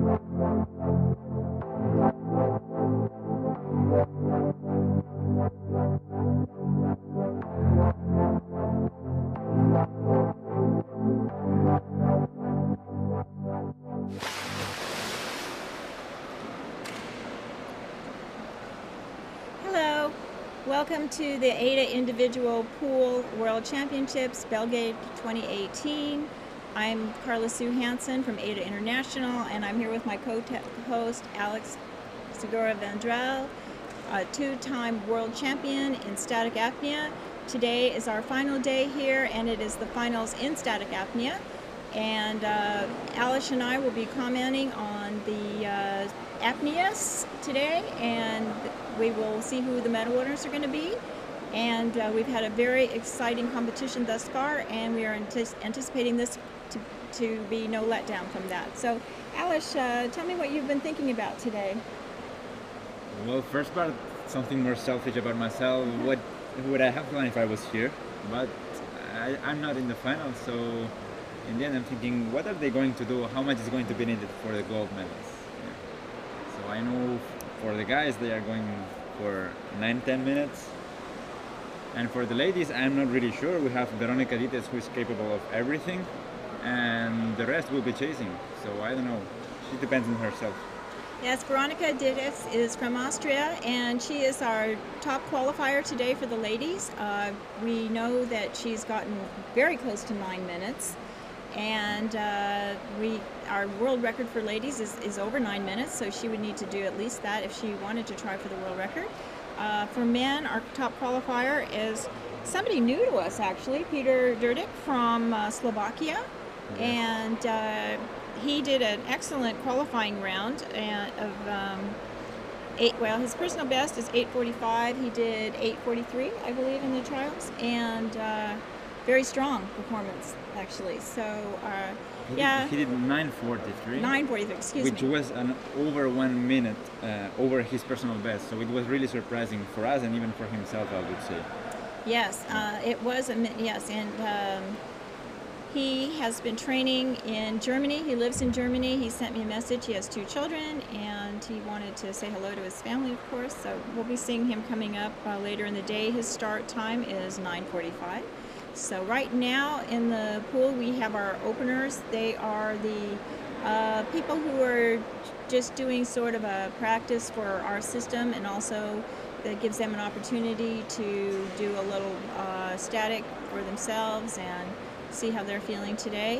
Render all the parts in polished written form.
Hello, welcome to the AIDA Individual Pool World Championships, Belgrade 2018. I'm Carla Sue Hansen from AIDA International, and I'm here with my co-host Alex Segura-Vendrell, a two-time world champion in static apnea. Today is our final day here, and it is the finals in static apnea. And Alice and I will be commenting on the apneas today, and we will see who the medal winners are going to be. And we've had a very exciting competition thus far, and we are anticipating this to be no letdown from that. So, Alice, tell me what you've been thinking about today. Well, first part, something more selfish about myself. What would I have done if I was here? But I'm not in the final, so in the end I'm thinking, what are they going to do? How much is going to be needed for the gold medals? Yeah. So I know for the guys, they are going for 9-10 minutes. And for the ladies, I'm not really sure. We have Veronica Dites, who is capable of everything, and the rest will be chasing. So I don't know. She depends on herself. Yes, Veronica Dites is from Austria, and she is our top qualifier today for the ladies. We know that she's gotten very close to 9 minutes, and our world record for ladies is over 9 minutes, so she would need to do at least that if she wanted to try for the world record. For men, our top qualifier is somebody new to us, actually, Peter Durdik from Slovakia. And he did an excellent qualifying round of his personal best is 8:45. He did 8:43, I believe, in the trials, and very strong performance, actually. So, He did 9:43. 9:43, excuse me. Which was over 1 minute over his personal best. So it was really surprising for us and even for himself, I would say. Yes, it was yes, and he has been training in Germany. He lives in Germany. He sent me a message. He has 2 children, and he wanted to say hello to his family, of course. So we'll be seeing him coming up later in the day. His start time is 9:45. So right now in the pool, we have our openers. They are the people who are just doing sort of a practice for our system, and also that gives them an opportunity to do a little static for themselves and see how they're feeling today.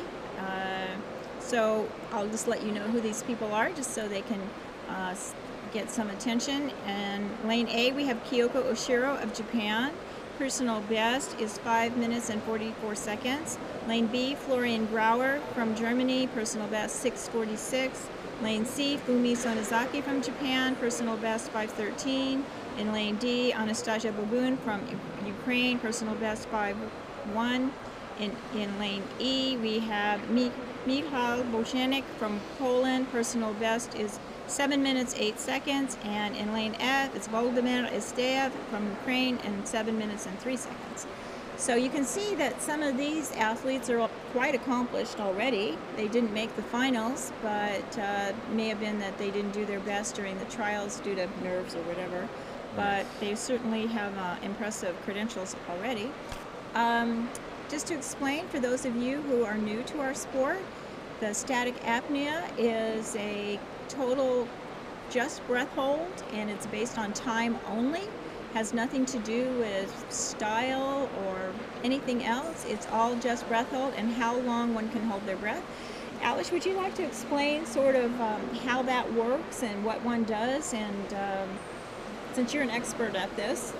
So I'll just let you know who these people are, just so they can get some attention. And lane A, we have Kyoko Oshiro of Japan. Personal best is 5 minutes and 44 seconds. Lane B, Florian Grauer from Germany. Personal best 6:46. Lane C, Fumi Sonozaki from Japan. Personal best 5:13. In lane D, Anastasia Bogun from Ukraine. Personal best 5:1. In lane E, we have Michal Boshenik from Poland. Personal best is 7 minutes 8 seconds. And in lane F, it's Volodymyr STA from Ukraine, and 7 minutes and 3 seconds. So you can see that some of these athletes are quite accomplished already. They didn't make the finals, but it may have been that they didn't do their best during the trials due to nerves or whatever. But they certainly have impressive credentials already. Just to explain, for those of you who are new to our sport, the static apnea is a total just breath hold, and it's based on time only. Has nothing to do with style or anything else. It's all just breath hold and how long one can hold their breath. Alice, would you like to explain sort of how that works and what one does? And since you're an expert at this.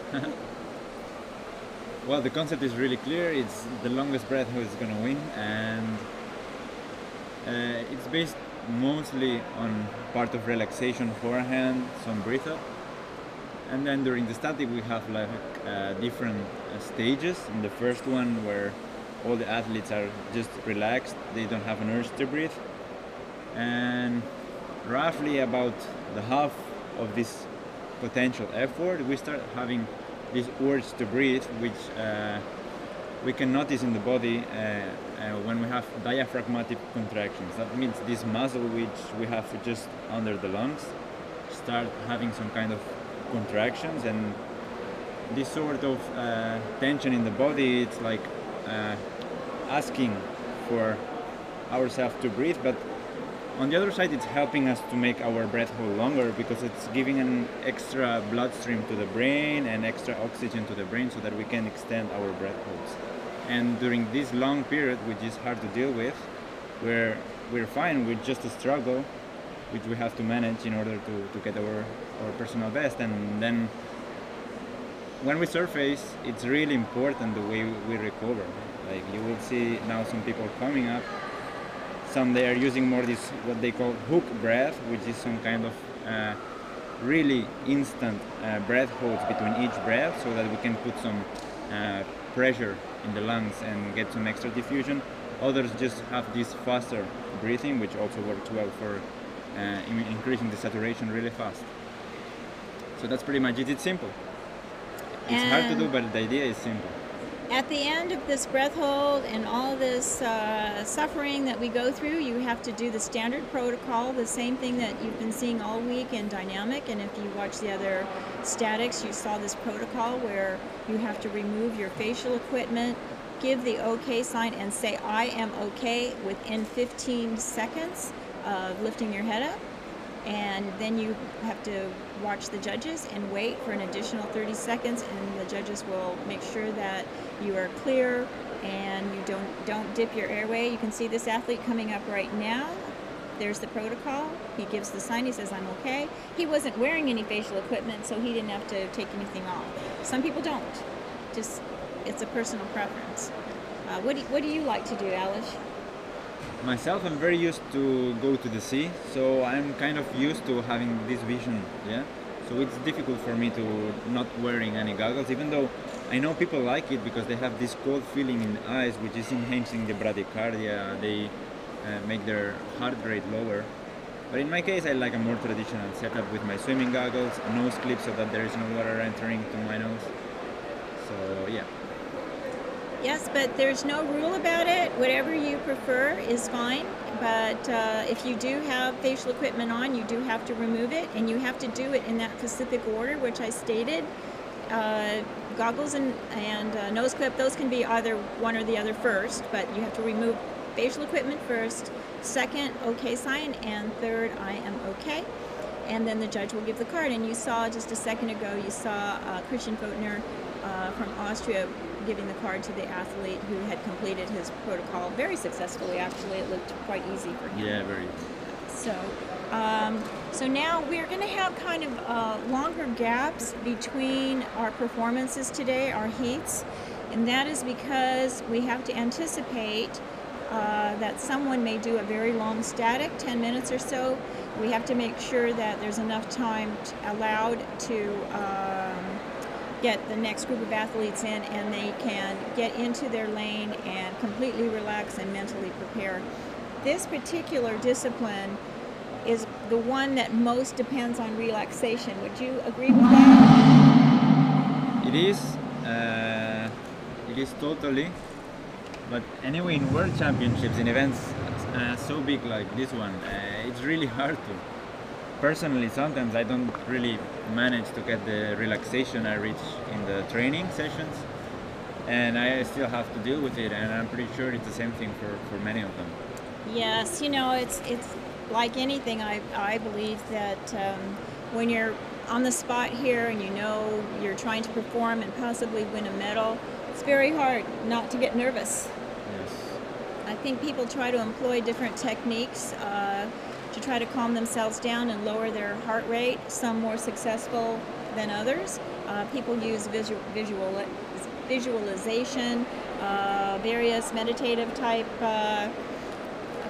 Well, the concept is really clear. It's the longest breath who is going to win, and it's based mostly on part of relaxation forehand, some breath up, and then during the static we have like different stages. In the first one, where all the athletes are just relaxed, they don't have an urge to breathe, and roughly about the half of this potential effort, we start having this urge to breathe, which we can notice in the body when we have diaphragmatic contractions. That means this muscle which we have just under the lungs start having some kind of contractions, and this sort of tension in the body, it's like asking for ourselves to breathe, but on the other side it's helping us to make our breath hold longer, because it's giving an extra bloodstream to the brain and extra oxygen to the brain so that we can extend our breath holds. And during this long period, which is hard to deal with, we're fine with just a struggle which we have to manage in order to get our personal best. And then when we surface, it's really important the way we recover. Like you will see now some people coming up, some they are using more this what they call hook breath, which is some kind of really instant breath holds between each breath, so that we can put some pressure in the lungs and get some extra diffusion. Others just have this faster breathing, which also works well for increasing the saturation really fast. So that's pretty much it. It's simple. It's hard to do, but the idea is simple. At the end of this breath hold and all this suffering that we go through, you have to do the standard protocol, the same thing that you've been seeing all week in dynamic. And if you watch the other statics, you saw this protocol where you have to remove your facial equipment, give the OK sign, and say, I am OK within 15 seconds of lifting your head up. And then you have to watch the judges and wait for an additional 30 seconds, and the judges will make sure that you are clear and you don't dip your airway. You can see this athlete coming up right now. There's the protocol. He gives the sign. He says, I'm okay. He wasn't wearing any facial equipment, so he didn't have to take anything off. Some people don't. Just, it's a personal preference. What do you like to do, Alish? Myself, I'm very used to go to the sea, so I'm kind of used to having this vision, yeah? So it's difficult for me to not wearing any goggles, even though I know people like it because they have this cold feeling in the eyes, which is enhancing the bradycardia. They make their heart rate lower. But in my case, I like a more traditional setup with my swimming goggles, a nose clip so that there is no water entering to my nose. So yeah. Yes, but there's no rule about it. Whatever you prefer is fine. But if you do have facial equipment on, you do have to remove it, and you have to do it in that specific order, which I stated. Goggles and nose clip, those can be either one or the other first, but you have to remove facial equipment first, second, OK sign, and third, I am OK. And then the judge will give the card. And you saw just a second ago, you saw Christian Fotner from Austria giving the card to the athlete who had completed his protocol very successfully. Actually, it looked quite easy for him. Yeah, very easy. So now we're going to have kind of longer gaps between our performances today, our heats, and that is because we have to anticipate that someone may do a very long static, 10 minutes or so. We have to make sure that there's enough time allowed to get the next group of athletes in, and they can get into their lane and completely relax and mentally prepare. This particular discipline is the one that most depends on relaxation. Would you agree with that? It is totally. But anyway, in World Championships, in events so big like this one, it's really hard to. Personally, sometimes I don't really manage to get the relaxation I reach in the training sessions, and I still have to deal with it, and I'm pretty sure it's the same thing for many of them. Yes, you know, it's like anything. I believe that when you're on the spot here and you know you're trying to perform and possibly win a medal, it's very hard not to get nervous. Yes. I think people try to employ different techniques to try to calm themselves down and lower their heart rate, some more successful than others. People use visualization, various meditative type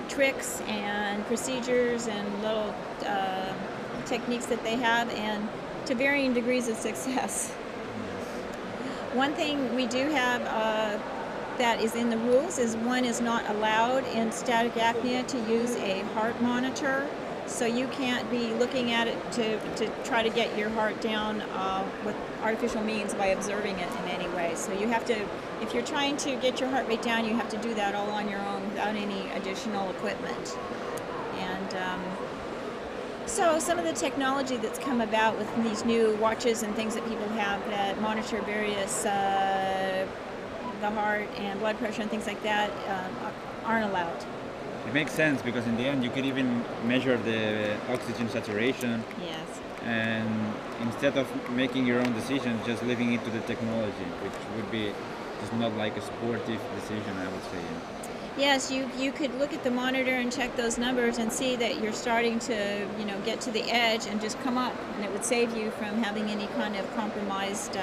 tricks and procedures and little techniques that they have, and to varying degrees of success. One thing we do have that is in the rules is one is not allowed in static apnea to use a heart monitor. So you can't be looking at it to try to get your heart down with artificial means by observing it in any way. So you have to if you're trying to get your heart rate down, you have to do that all on your own without any additional equipment. And so some of the technology that's come about with these new watches and things that people have that monitor various the heart and blood pressure and things like that aren't allowed. It makes sense because in the end you can even measure the oxygen saturation. Yes. And instead of making your own decisions, just leaving it to the technology, which would be just not like a sportive decision, I would say. Yes, you could look at the monitor and check those numbers and see that you're starting to, get to the edge and just come up, and it would save you from having any kind of compromised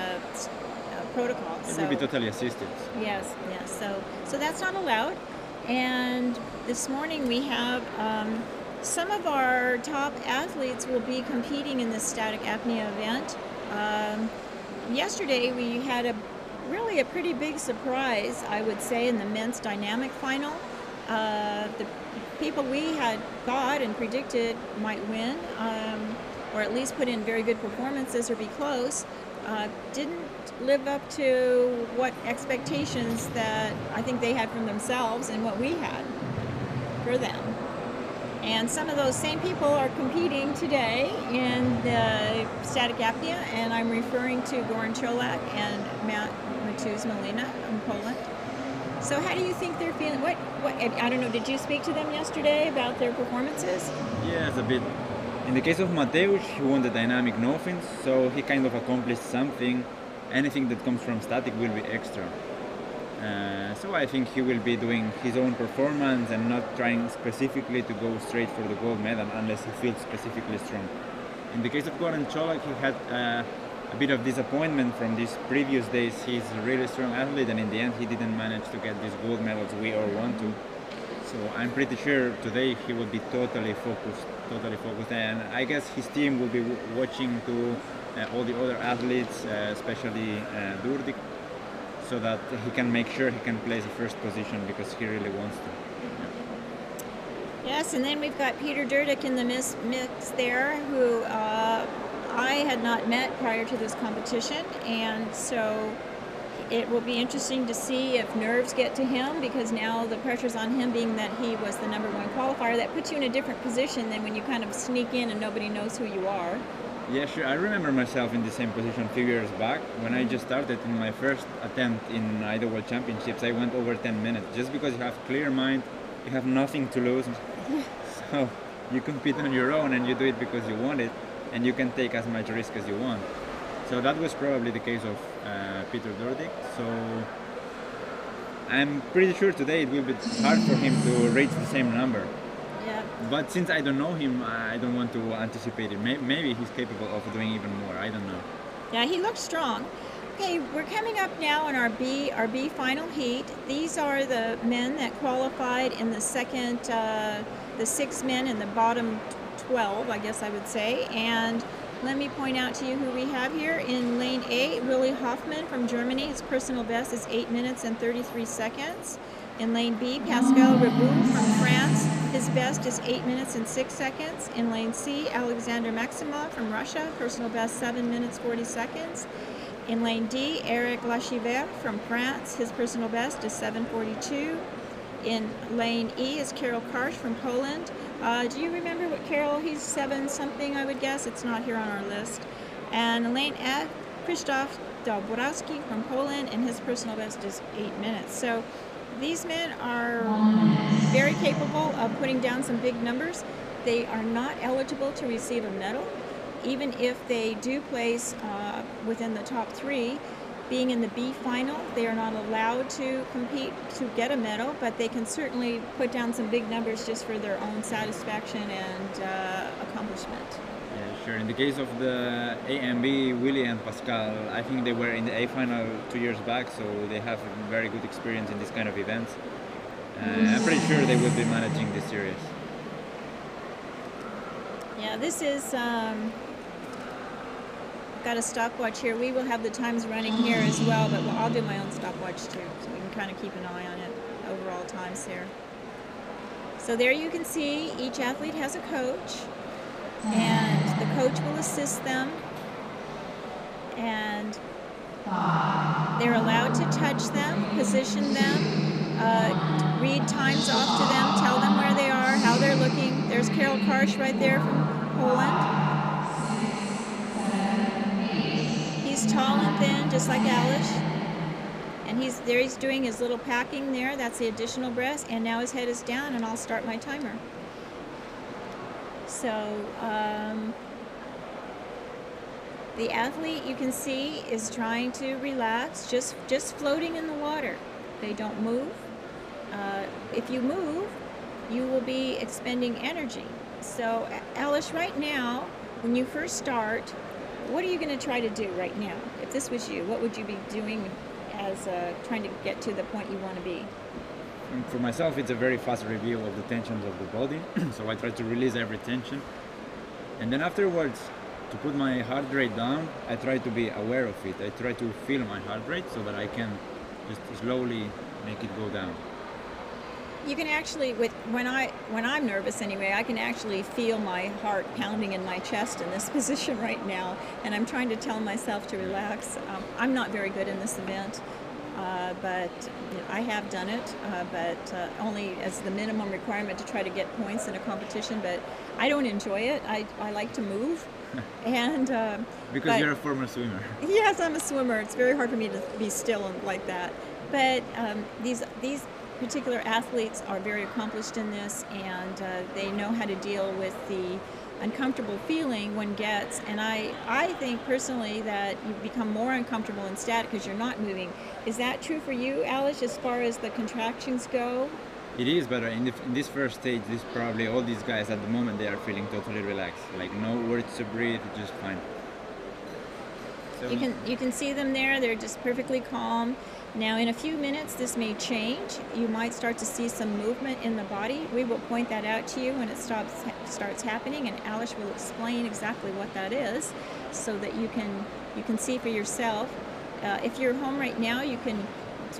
protocol. It would be totally assisted. Yes. So that's not allowed. And this morning we have some of our top athletes will be competing in this static apnea event. Yesterday we had really a pretty big surprise, I would say, in the men's dynamic final. The people we had thought and predicted might win, or at least put in very good performances or be close, didn't live up to what expectations that I think they had from themselves and what we had for them. And some of those same people are competing today in the static apnea, and I'm referring to Goran Cholak and Matus Malina from Poland. So how do you think they're feeling? What I don't know, did you speak to them yesterday about their performances? Yes, a bit. In the case of Mateusz, he won the dynamic no fins, so he kind of accomplished something. Anything that comes from static will be extra. So I think he will be doing his own performance and not trying specifically to go straight for the gold medal unless he feels specifically strong. In the case of Goran Cholak, he had a bit of disappointment from these previous days. He's a really strong athlete, and in the end he didn't manage to get these gold medals we all want to. So I'm pretty sure today he will be totally focused, and I guess his team will be watching to all the other athletes, especially Durdik, so that he can make sure he can place the first position because he really wants to. Yes, and then we've got Peter Durdik in the mix there, who I had not met prior to this competition, and so it will be interesting to see if nerves get to him, because now the pressure's on him, being that he was the #1 qualifier. That puts you in a different position than when you kind of sneak in and nobody knows who you are. Yeah, sure. I remember myself in the same position a few years back. When I just started in my first attempt in AIDA World Championships, I went over 10 minutes. Just because you have clear mind, you have nothing to lose. So you compete on your own and you do it because you want it, and you can take as much risk as you want. So that was probably the case of Peter Durdik. So I'm pretty sure today it will be hard for him to reach the same number. Yeah. But since I don't know him, I don't want to anticipate it. Maybe he's capable of doing even more. I don't know. Yeah, he looks strong. Okay, we're coming up now in our B final heat. These are the men that qualified in the second, the 6 men in the bottom 12, I guess I would say. And let me point out to you who we have here. In lane A, Willi Hoffmann from Germany. His personal best is 8 minutes and 33 seconds. In lane B, Pascal Rebou from France. His best is 8 minutes and 6 seconds. In lane C, Alexander Maximov from Russia. Personal best 7 minutes 40 seconds. In lane D, Eric Lachivert from France. His personal best is 7:42. In lane E is Karol Karsh from Poland. Do you remember what Karol? He's 7 something, I would guess. It's not here on our list. And in lane F, Krzysztof Dabrowski from Poland, and his personal best is 8 minutes. So these men are very capable of putting down some big numbers. They are not eligible to receive a medal, even if they do place within the top 3. Being in the B final, they are not allowed to compete to get a medal, but they can certainly put down some big numbers just for their own satisfaction and accomplishment. Yeah, sure. In the case of the A and B, Willi and Pascal, I think they were in the A final 2 years back, so they have very good experience in this kind of events. I'm pretty sure they will be managing this series. Yeah, this is got a stopwatch here. We will have the times running here as well, but I'll do my own stopwatch too, so we can kind of keep an eye on it, overall times here. So there you can see each athlete has a coach, and the coach will assist them, and They're allowed to touch them, position them, read times off to them, tell them where they are, how they're looking. There's Carol Karsh right there from Poland. He's tall and thin, just like Alish. And he's doing his little packing there. That's the additional breaths. And now his head is down, and I'll start my timer. So the athlete, you can see, is trying to relax, just floating in the water. They don't move. If you move, you will be expending energy. So Alish, right now, when you first start, what are you going to try to do right now? If this was you, what would you be doing as trying to get to the point you want to be? And for myself, it's a very fast review of the tensions of the body. So I try to release every tension. And then afterwards, to put my heart rate down, I try to be aware of it. I try to feel my heart rate so that I can just slowly make it go down. You can actually, when I'm nervous anyway, I can actually feel my heart pounding in my chest in this position right now, and I'm trying to tell myself to relax. I'm not very good in this event, but you know, I have done it, but only as the minimum requirement to try to get points in a competition. But I don't enjoy it. I like to move, and because you're a former swimmer. Yes, I'm a swimmer. It's very hard for me to be still like that. But these particular athletes are very accomplished in this, and they know how to deal with the uncomfortable feeling one gets. And I think personally that you become more uncomfortable in static because you're not moving. Is that true for you, Alish, as far as the contractions go? It is, but in this first stage, probably all these guys at the moment, they are feeling totally relaxed. Like no words to breathe, just fine. So You can see them there. They're just perfectly calm. Now, in a few minutes, this may change. You might start to see some movement in the body. We will point that out to you when it starts happening, and Alish will explain exactly what that is, so that you can see for yourself. If you're home right now, you can,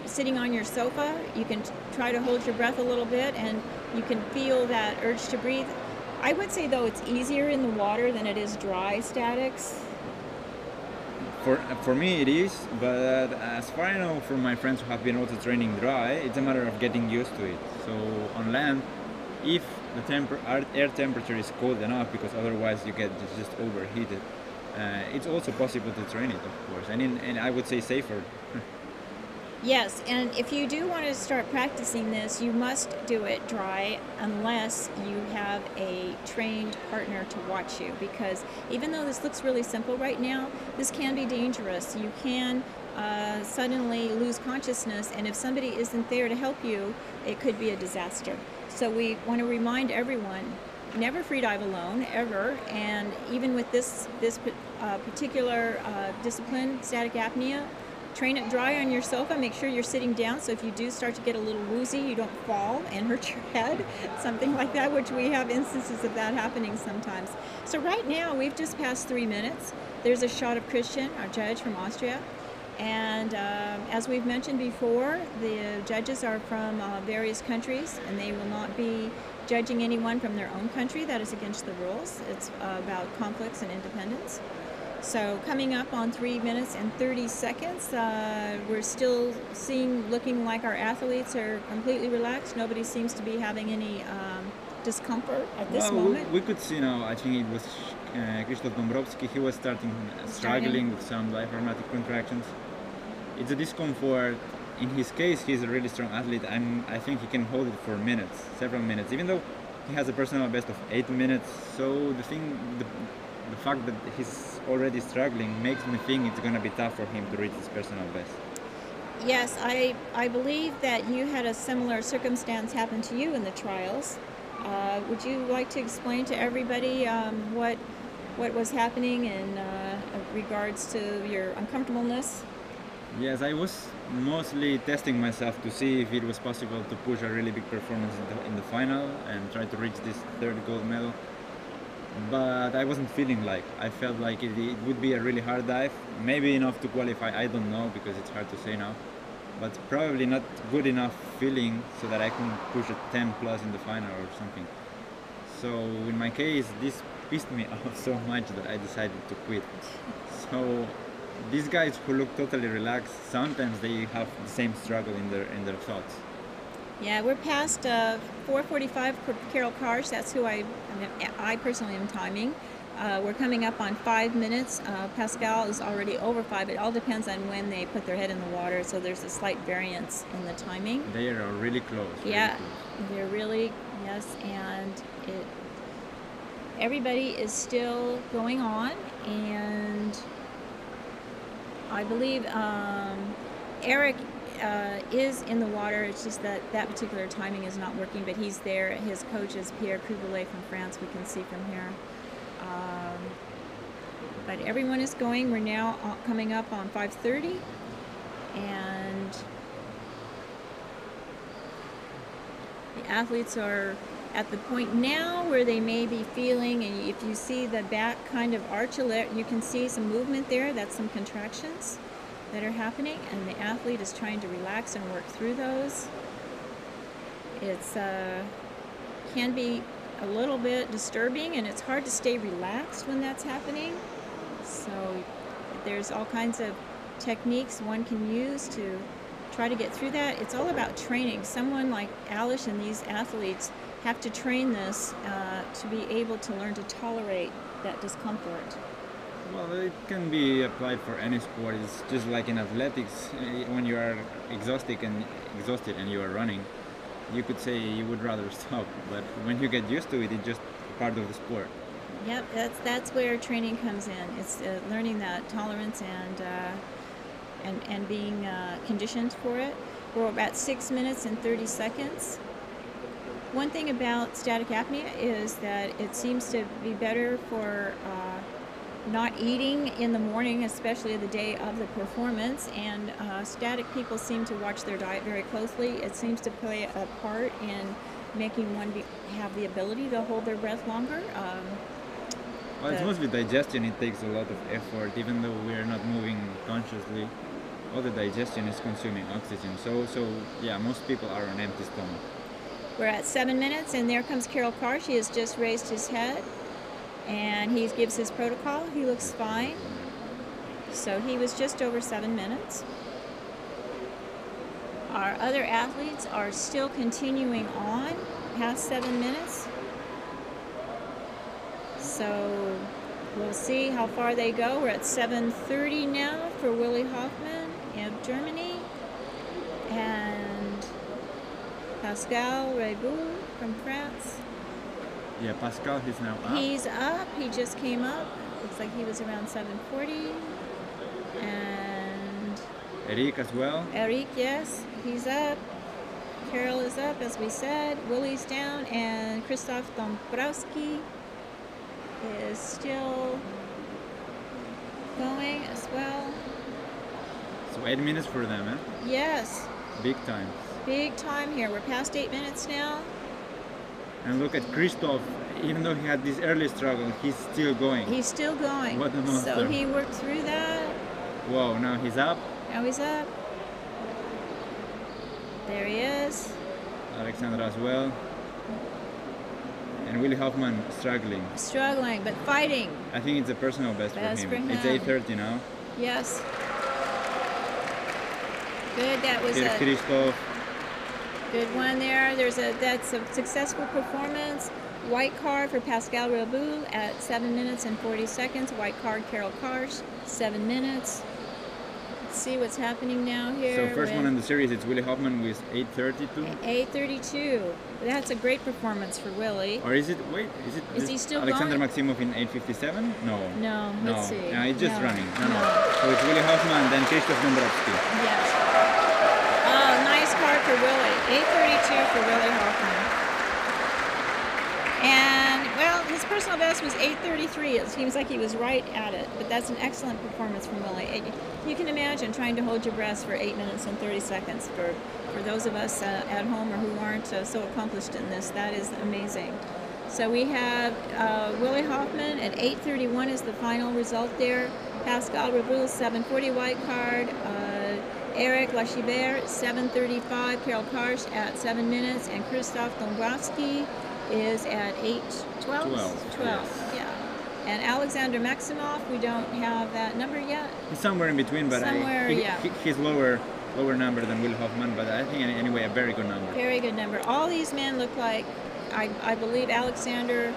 sitting on your sofa, you can try to hold your breath a little bit, and you can feel that urge to breathe. I would say, though, it's easier in the water than it is dry statics. For me it is, but as far as I know from my friends who have been also training dry, it's a matter of getting used to it. So on land, if the air temperature is cold enough, because otherwise you get just overheated, it's also possible to train it, of course, and I would say safer. Yes, and if you do want to start practicing this, you must do it dry unless you have a trained partner to watch you, because even though this looks really simple right now, this can be dangerous. You can suddenly lose consciousness, and if somebody isn't there to help you, it could be a disaster. So we want to remind everyone, never freedive alone, ever, and even with this particular discipline, static apnea, train it dry on your sofa. Make sure you're sitting down, so if you do start to get a little woozy, you don't fall and hurt your head, something like that, which we have instances of that happening sometimes. So right now, we've just passed 3 minutes. There's a shot of Christian, our judge from Austria. And as we've mentioned before, the judges are from various countries, and they will not be judging anyone from their own country. That is against the rules. It's about conflicts and independence. So coming up on 3 minutes and 30 seconds, we're still looking like our athletes are completely relaxed. Nobody seems to be having any discomfort at this moment. We could see now, I think it was Krzysztof Dąbrowski, he was struggling with some diaphragmatic contractions. It's a discomfort. In his case, he's a really strong athlete, and I think he can hold it for minutes, several minutes, even though he has a personal best of 8 minutes. So the fact that he's already struggling makes me think it's going to be tough for him to reach his personal best. Yes, I believe that you had a similar circumstance happen to you in the trials. Would you like to explain to everybody what was happening in regards to your uncomfortableness? Yes, I was mostly testing myself to see if it was possible to push a really big performance in the final and try to reach this third gold medal. But I wasn't feeling like. I felt like it would be a really hard dive, maybe enough to qualify, I don't know, because it's hard to say now, but probably not good enough feeling so that I can push a 10 plus in the final or something. So in my case, this pissed me off so much that I decided to quit. So these guys who look totally relaxed, sometimes they have the same struggle in their thoughts. Yeah, we're past 4:45 for Carol Karsh. That's who I personally am timing. We're coming up on 5 minutes. Pascal is already over 5. It all depends on when they put their head in the water, so there's a slight variance in the timing. They are really close. Yeah, they're really, yes, and everybody is still going on, and I believe Eric is in the water. It's just that particular timing is not working, but he's there. His coach is Pierre Cruvelet from France, we can see from here. But everyone is going. We're now coming up on 5:30, and the athletes are at the point now where they may be feeling, and if you see the back kind of arch, you can see some movement there. That's some contractions that are happening, and the athlete is trying to relax and work through those. It's can be a little bit disturbing, and it's hard to stay relaxed when that's happening. So there's all kinds of techniques one can use to try to get through that. It's all about training. Someone like Alice and these athletes have to train this to be able to learn to tolerate that discomfort. Well, it can be applied for any sport. It's just like in athletics, when you are exhausted and you are running, you could say you would rather stop, but when you get used to it, it's just part of the sport. Yep, that's where training comes in. It's learning that tolerance and being conditioned for it. We're about 6 minutes and 30 seconds. One thing about static apnea is that it seems to be better for not eating in the morning, especially the day of the performance, and static people seem to watch their diet very closely. It seems to play a part in making one have the ability to hold their breath longer. Well, it's mostly digestion. It takes a lot of effort, even though we are not moving consciously. All the digestion is consuming oxygen. So yeah, most people are on empty stomach. We're at 7 minutes, and there comes Carol Karsh. He has just raised his head, and he gives his protocol. He looks fine. So he was just over 7 minutes. Our other athletes are still continuing on past 7 minutes. So we'll see how far they go. We're at 7:30 now for Willy Hoffmann of Germany, and Pascal Reboul from France. Yeah, Pascal, he's now up. He's up. He just came up. Looks like he was around 7:40. And Eric as well. Eric, yes, he's up. Carol is up, as we said. Willie's down, and Krzysztof Dombrowski is still going as well. So 8 minutes for them, eh? Yes. Big time. Big time here. We're past 8 minutes now. And look at Krzysztof. Even though he had this early struggle, he's still going. He's still going. What a monster. So he worked through that. Whoa, now he's up. Now he's up. There he is. Alexandra as well. And Willy Hoffmann struggling. Struggling, but fighting. I think it's a personal best for him. It's 8:30 now. Yes. Good. That was Here, a Krzysztof. good one there. That's a successful performance. White card for Pascal Reboul at 7 minutes and 40 seconds. White card Carol Karsh, 7 minutes. Let's see what's happening now here. So first one in the series, it's Willy Hoffmann with 8:32. 8:32. That's a great performance for Willy. Or is it? Wait, Is he still Alexander going? Maximov in 8:57? No. No. Let's see. No, it's just No. running. No. So it's Willy Hoffmann, then Krzysztof Dombrowski. Yes. Oh, nice card for Willy. 8:32 for Willy Hoffmann. And, well, his personal best was 8:33. It seems like he was right at it, but that's an excellent performance from Willy. You can imagine trying to hold your breath for 8 minutes and 30 seconds. For those of us at home or who aren't so accomplished in this, that is amazing. So we have Willy Hoffmann at 8:31 is the final result there. Pascal Reboul, 7:40 white card. Eric Lachibert, 7:35. Carol Karsh at 7 minutes. And Krzysztof Dombrowski is at 8:12. 12, 12, yeah. And Alexander Maximov, we don't have that number yet. He's somewhere in between, but he's lower number than Will Hoffman, but I think anyway a very good number. Very good number. All these men look like, I believe Alexander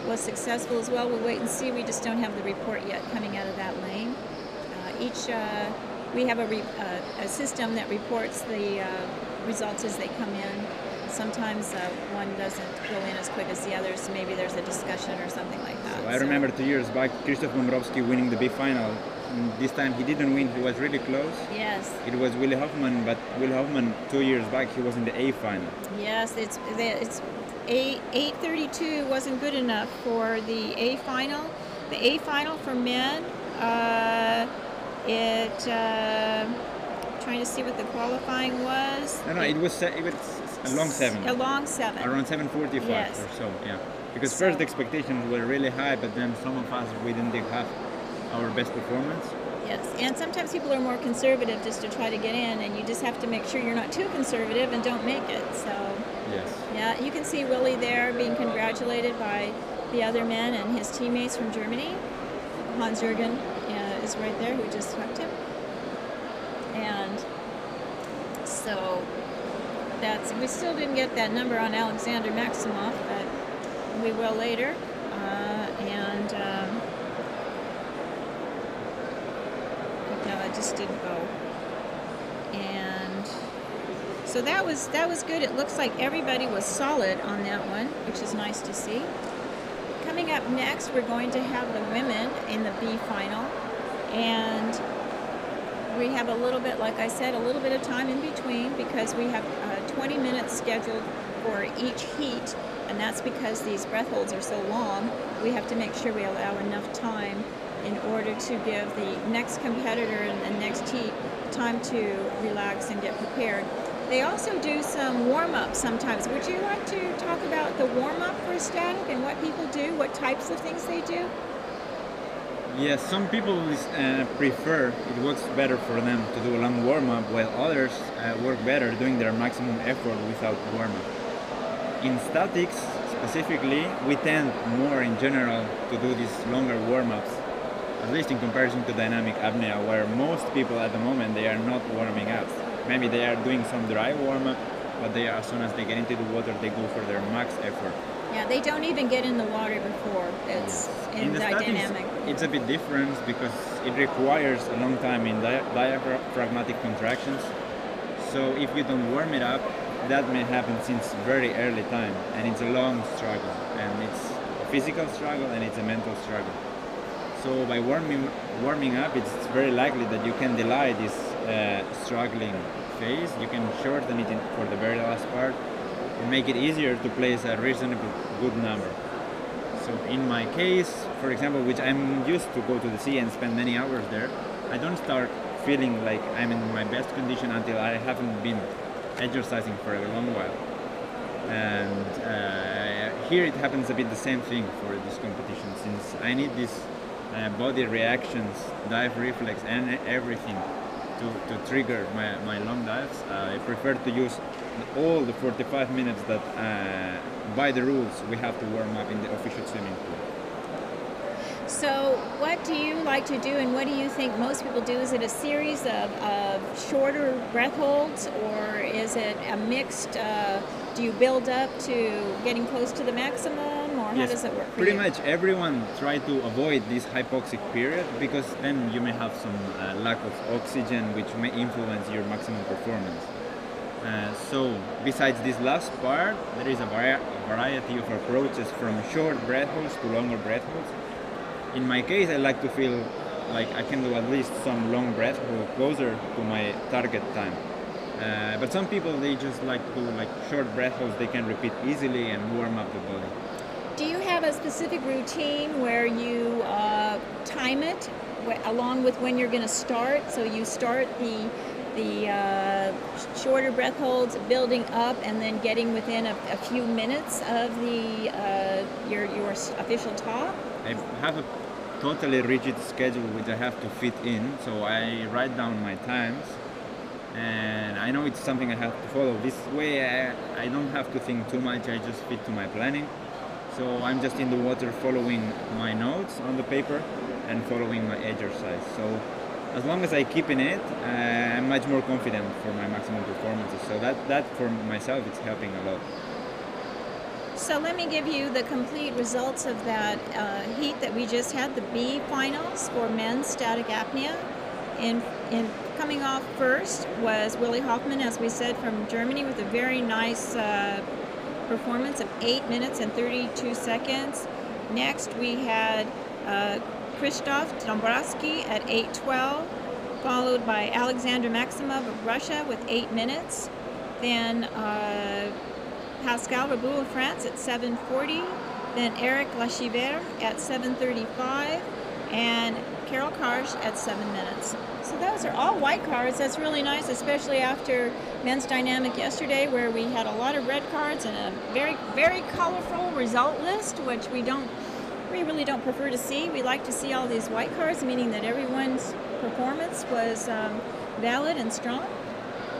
was successful as well. We'll wait and see. We just don't have the report yet coming out of that lane. We have a system that reports the results as they come in. Sometimes one doesn't go in as quick as the others, so maybe there's a discussion or something like that. So I remember 2 years back, Krzysztof Dąbrowski winning the B final. This time he didn't win, he was really close. Yes. It was Willy Hoffman, but Willy Hoffman 2 years back, he was in the A final. Yes, it's 8:32 wasn't good enough for the A final. The A final for men, trying to see what the qualifying was. No, it was a long 7. A long 7. Around 7:45 yes. or so, yeah. Because first the expectations were really high, but then some of us, we didn't have our best performance. Yes, and sometimes people are more conservative just to try to get in, and you just have to make sure you're not too conservative and don't make it. So, yes. Yeah, you can see Willie there being congratulated by the other men and his teammates from Germany. Hans-Jürgen is right there, who just swept him. And so we still didn't get that number on Alexander Maximov, but we will later. No, it just didn't go. And so that was good. It looks like everybody was solid on that one, which is nice to see. Coming up next, we're going to have the women in the B final, and we have a little bit, like I said, a little bit of time in between because we have 20 minutes scheduled for each heat, and that's because these breath holds are so long. We have to make sure we allow enough time in order to give the next competitor in the next heat time to relax and get prepared. They also do some warm-up sometimes. Would you like to talk about the warm-up for static and what people do, what types of things they do? Yes, some people prefer, it works better for them to do a long warm-up, while others work better doing their maximum effort without warm-up. In statics, specifically, we tend more in general to do these longer warm-ups, at least in comparison to dynamic apnea, where most people at the moment, they are not warming up. Maybe they are doing some dry warm-up, but as soon as they get into the water, they go for their max effort. Yeah, they don't even get in the water before it's in the dynamic. It's a bit different because it requires a long time in diaphragmatic contractions. So if you don't warm it up, that may happen since very early time, and it's a long struggle, and it's a physical struggle and it's a mental struggle. So by warming up, it's very likely that you can delay this struggling phase. You can shorten it for the very last part and make it easier to place a reasonably good number. So in my case, for example, which I'm used to go to the sea and spend many hours there, I don't start feeling like I'm in my best condition until I haven't been exercising for a long while. And here it happens a bit the same thing for this competition, since I need these body reactions, dive reflex and everything to trigger my long dives. I prefer to use all the 45 minutes that by the rules we have to warm up in the official swimming pool. So what do you like to do, and what do you think most people do? Is it a series of shorter breath holds, or is it a mixed, do you build up to getting close to the maximum, or how does it work for you? Pretty much everyone try to avoid this hypoxic period, because then you may have some lack of oxygen, which may influence your maximum performance. So besides this last part, there is a variety of approaches from short breath holds to longer breath holds. In my case, I like to feel like I can do at least some long breath hold closer to my target time. But some people, they just like to do like short breath holds they can repeat easily and warm up the body. Do you have a specific routine where you time it along with when you're going to start? So you start the shorter breath holds, building up, and then getting within a few minutes of the your official top? I have a totally rigid schedule which I have to fit in, so I write down my times, and I know it's something I have to follow. This way I don't have to think too much, I just fit to my planning. So I'm just in the water following my notes on the paper and following my exercise. So as long as I keep in it, I'm much more confident for my maximum performances. So that for myself, it's helping a lot. So let me give you the complete results of that heat that we just had, the B finals for men's static apnea. In coming off first was Willie Hoffman, as we said, from Germany, with a very nice performance of 8 minutes and 32 seconds. Next we had Krzysztof Dombrowski at 8:12, followed by Alexander Maximov of Russia with 8 minutes. Then Pascal Rabou of France at 7:40. Then Eric Lachiver at 7:35. And Carol Karsh at 7 minutes. So those are all white cards. That's really nice, especially after men's dynamic yesterday, where we had a lot of red cards and a very, very colorful result list, which we really don't prefer to see. We like to see all these white cards, meaning that everyone's performance was valid and strong.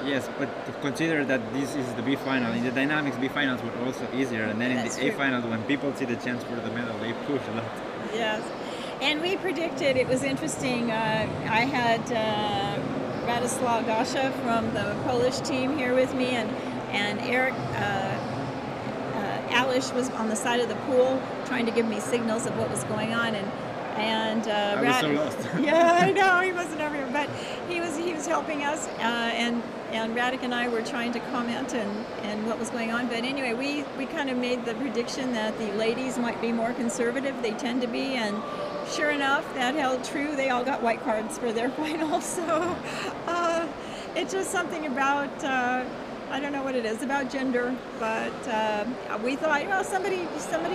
Yes, but consider that this is the B final. In the dynamics, B finals were also easier, and then That's in the true. A final, when people see the chance for the medal, they push a lot. Yes. And we predicted, it was interesting, I had Radoslaw Gasha from the Polish team here with me, and Eric Alish was on the side of the pool trying to give me signals of what was going on, and I was so lost. Yeah, I know, he wasn't over here, but he was helping us, and Radek and I were trying to comment and what was going on. But anyway, we kind of made the prediction that the ladies might be more conservative. They tend to be, and sure enough, that held true. They all got white cards for their finals. So it's just something about, I don't know what it is, about gender. But we thought, well, somebody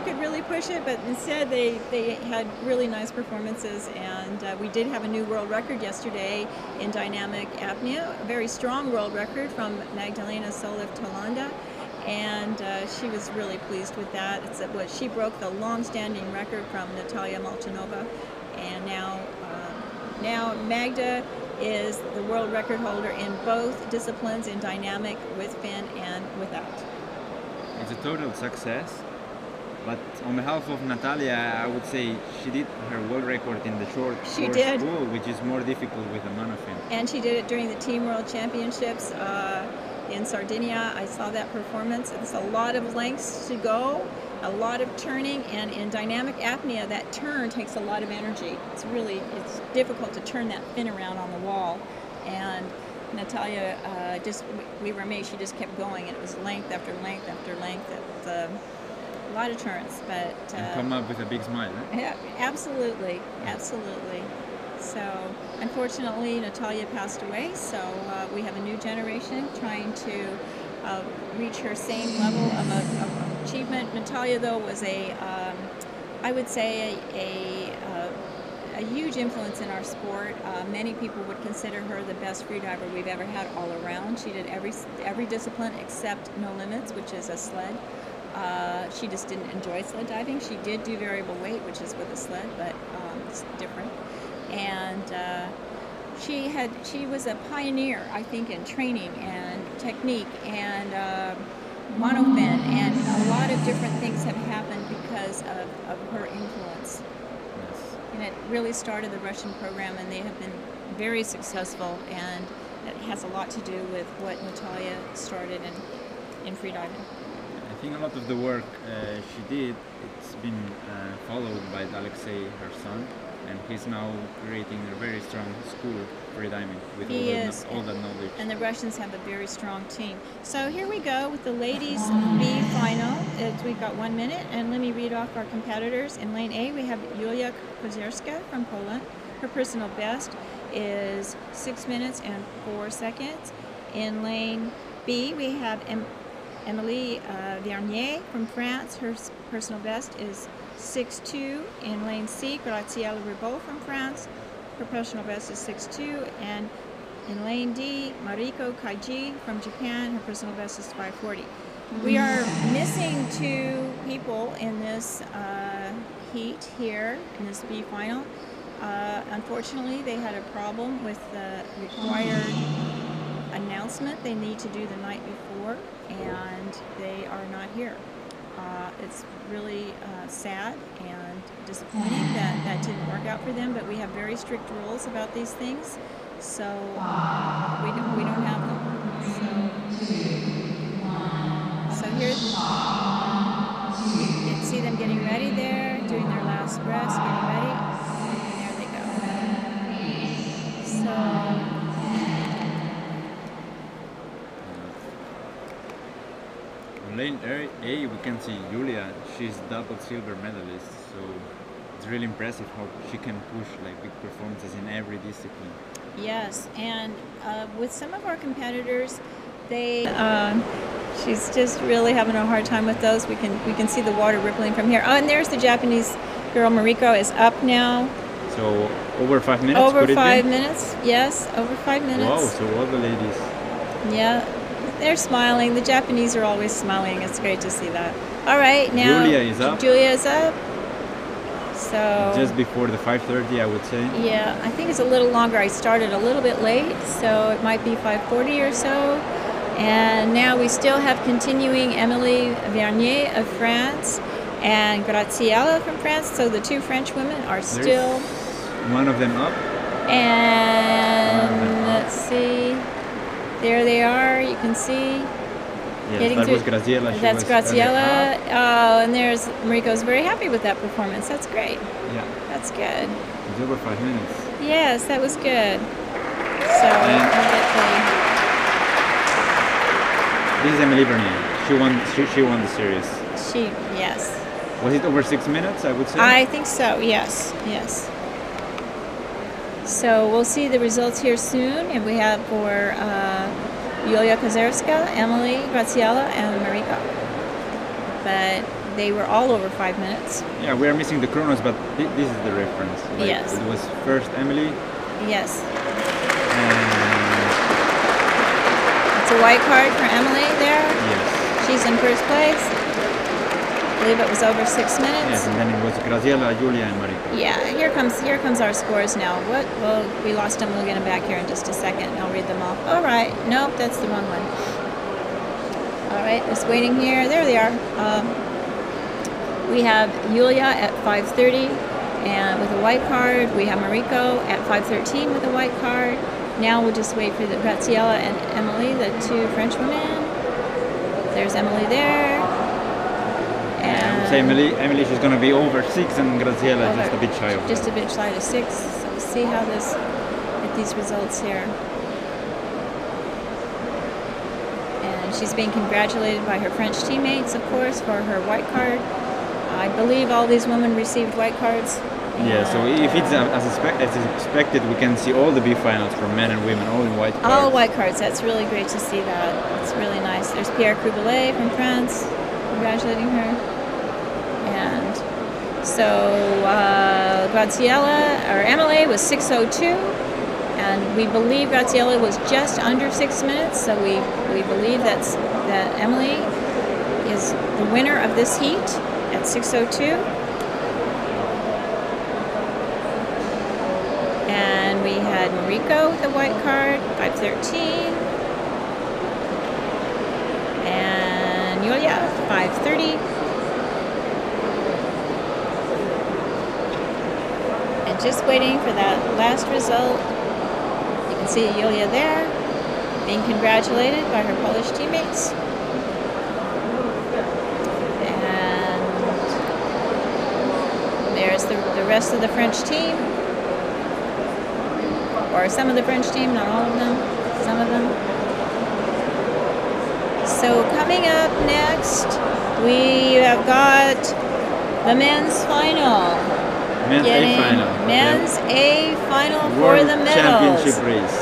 could really push it. But instead, they had really nice performances. And we did have a new world record yesterday in dynamic apnea, a very strong world record from Magdalena Solif-Tolanda. And she was really pleased with that. It's what she broke the long-standing record from Natalia Molchanova, and now Magda is the world record holder in both disciplines, in dynamic with fin and without. It's a total success. But on behalf of Natalia, I would say she did her world record in the short course pool, which is more difficult with the monofin. And she did it during the Team World Championships. In Sardinia, I saw that performance. It's a lot of lengths to go, a lot of turning, and in dynamic apnea, that turn takes a lot of energy. It's difficult to turn that fin around on the wall. And Natalia, we were amazed. She just kept going, and it was length after length after length. It's a lot of turns, but and come up with a big smile. Eh? Yeah, absolutely, absolutely. So, unfortunately, Natalia passed away, so we have a new generation trying to reach her same level of achievement. Natalia, though, was I would say, a huge influence in our sport. Many people would consider her the best freediver we've ever had all around. She did every discipline except No Limits, which is a sled. She just didn't enjoy sled diving. She did do variable weight, which is with a sled, but it's different. And she was a pioneer, I think, in training and technique and monofin, and a lot of different things have happened because of her influence. Yes. And it really started the Russian program, and they have been very successful, and it has a lot to do with what Natalia started in freediving. I think a lot of the work she did, it's been followed by Alexei, her son. And he's now creating a very strong school for freediving with all that knowledge. And the Russians have a very strong team. So here we go with the ladies B final. We've got 1 minute, and let me read off our competitors. In lane A, we have Julia Kozierska from Poland. Her personal best is 6 minutes and 4 seconds. In lane B, we have Emilie Vernier from France. Her personal best is 6'2". In lane C, Graziella Ribot from France. Her personal best is 6'2". And in lane D, Mariko Kaiji from Japan. Her personal best is 5'40". We are missing 2 people in this heat here in this B final. Unfortunately, they had a problem with the required announcement they need to do the night before, and they are not here. it's really sad and disappointing that that didn't work out for them. But we have very strict rules about these things, so we don't have them. So here you can see them getting ready there, doing their last breaths, getting ready, and there they go. So. Lane A, we can see Julia. She's double silver medalist, so it's really impressive how she can push like big performances in every discipline. Yes, and with some of our competitors, they she's just really having a hard time with those. We can see the water rippling from here. Oh, and there's the Japanese girl Mariko is up now. So over 5 minutes. Over 5 minutes, yes, over 5 minutes. Wow! So all the ladies. Yeah. They're smiling. The Japanese are always smiling. It's great to see that. All right, now Julia is up. Julia is up. So just before the 5:30, I would say. Yeah, I think it's a little longer. I started a little bit late, so it might be 5:40 or so. And now we still have continuing Emily Vernier of France and Graziella from France. So the two French women are still. One of them up. And let's see. There they are, you can see. Yes, that was Graziella. That's Graziella. Oh, and there's Mariko's very happy with that performance. That's great. Yeah. That's good. It's over 5 minutes. Yes, that was good. So, this is Emily Bernier. She won the series. Yes. Was it over 6 minutes, I would say? I think so, yes. Yes. So we'll see the results here soon, and we have for Yulia Kozerska, Emily, Graziella, and Mariko. But they were all over 5 minutes. Yeah, we are missing the chronos, but this is the reference. Like, yes. It was first Emily. Yes. And it's a white card for Emily there. Yes. She's in first place. I believe it was over 6 minutes. Yes, and then it was Graziella, Julia, and Mariko. Yeah, here comes our scores now. What? Well, we lost them. We'll get them back here in just a second. I'll read them off. All right. Nope, that's the wrong one. All right, just waiting here. There they are. We have Julia at 5:30, and with a white card. We have Mariko at 5:13 with a white card. Now we'll just wait for the Graziella and Emily, the two French women. There's Emily there. And Emily, she's going to be over 6, and Graziella just a bit shy of Just a bit shy of 6. So we'll see how get these results here. And she's being congratulated by her French teammates, of course, for her white card. I believe all these women received white cards. Yeah, so if it's as expected, we can see all the B finals for men and women, all in white cards. All white cards. That's really great to see that. It's really nice. There's Pierre Crubelet from France, congratulating her. And so Graziella, or Emily, was 6:02, and we believe Graziella was just under 6 minutes. So we believe that Emily is the winner of this heat at 6:02. And we had Mariko with the white card, 5:13, and Julia, 5:30. Just waiting for that last result. You can see Julia there being congratulated by her Polish teammates. And there's the rest of the French team. Or some of the French team, not all of them, some of them. So coming up next, we have got the men's final. Men's A final for the medals. Championship race.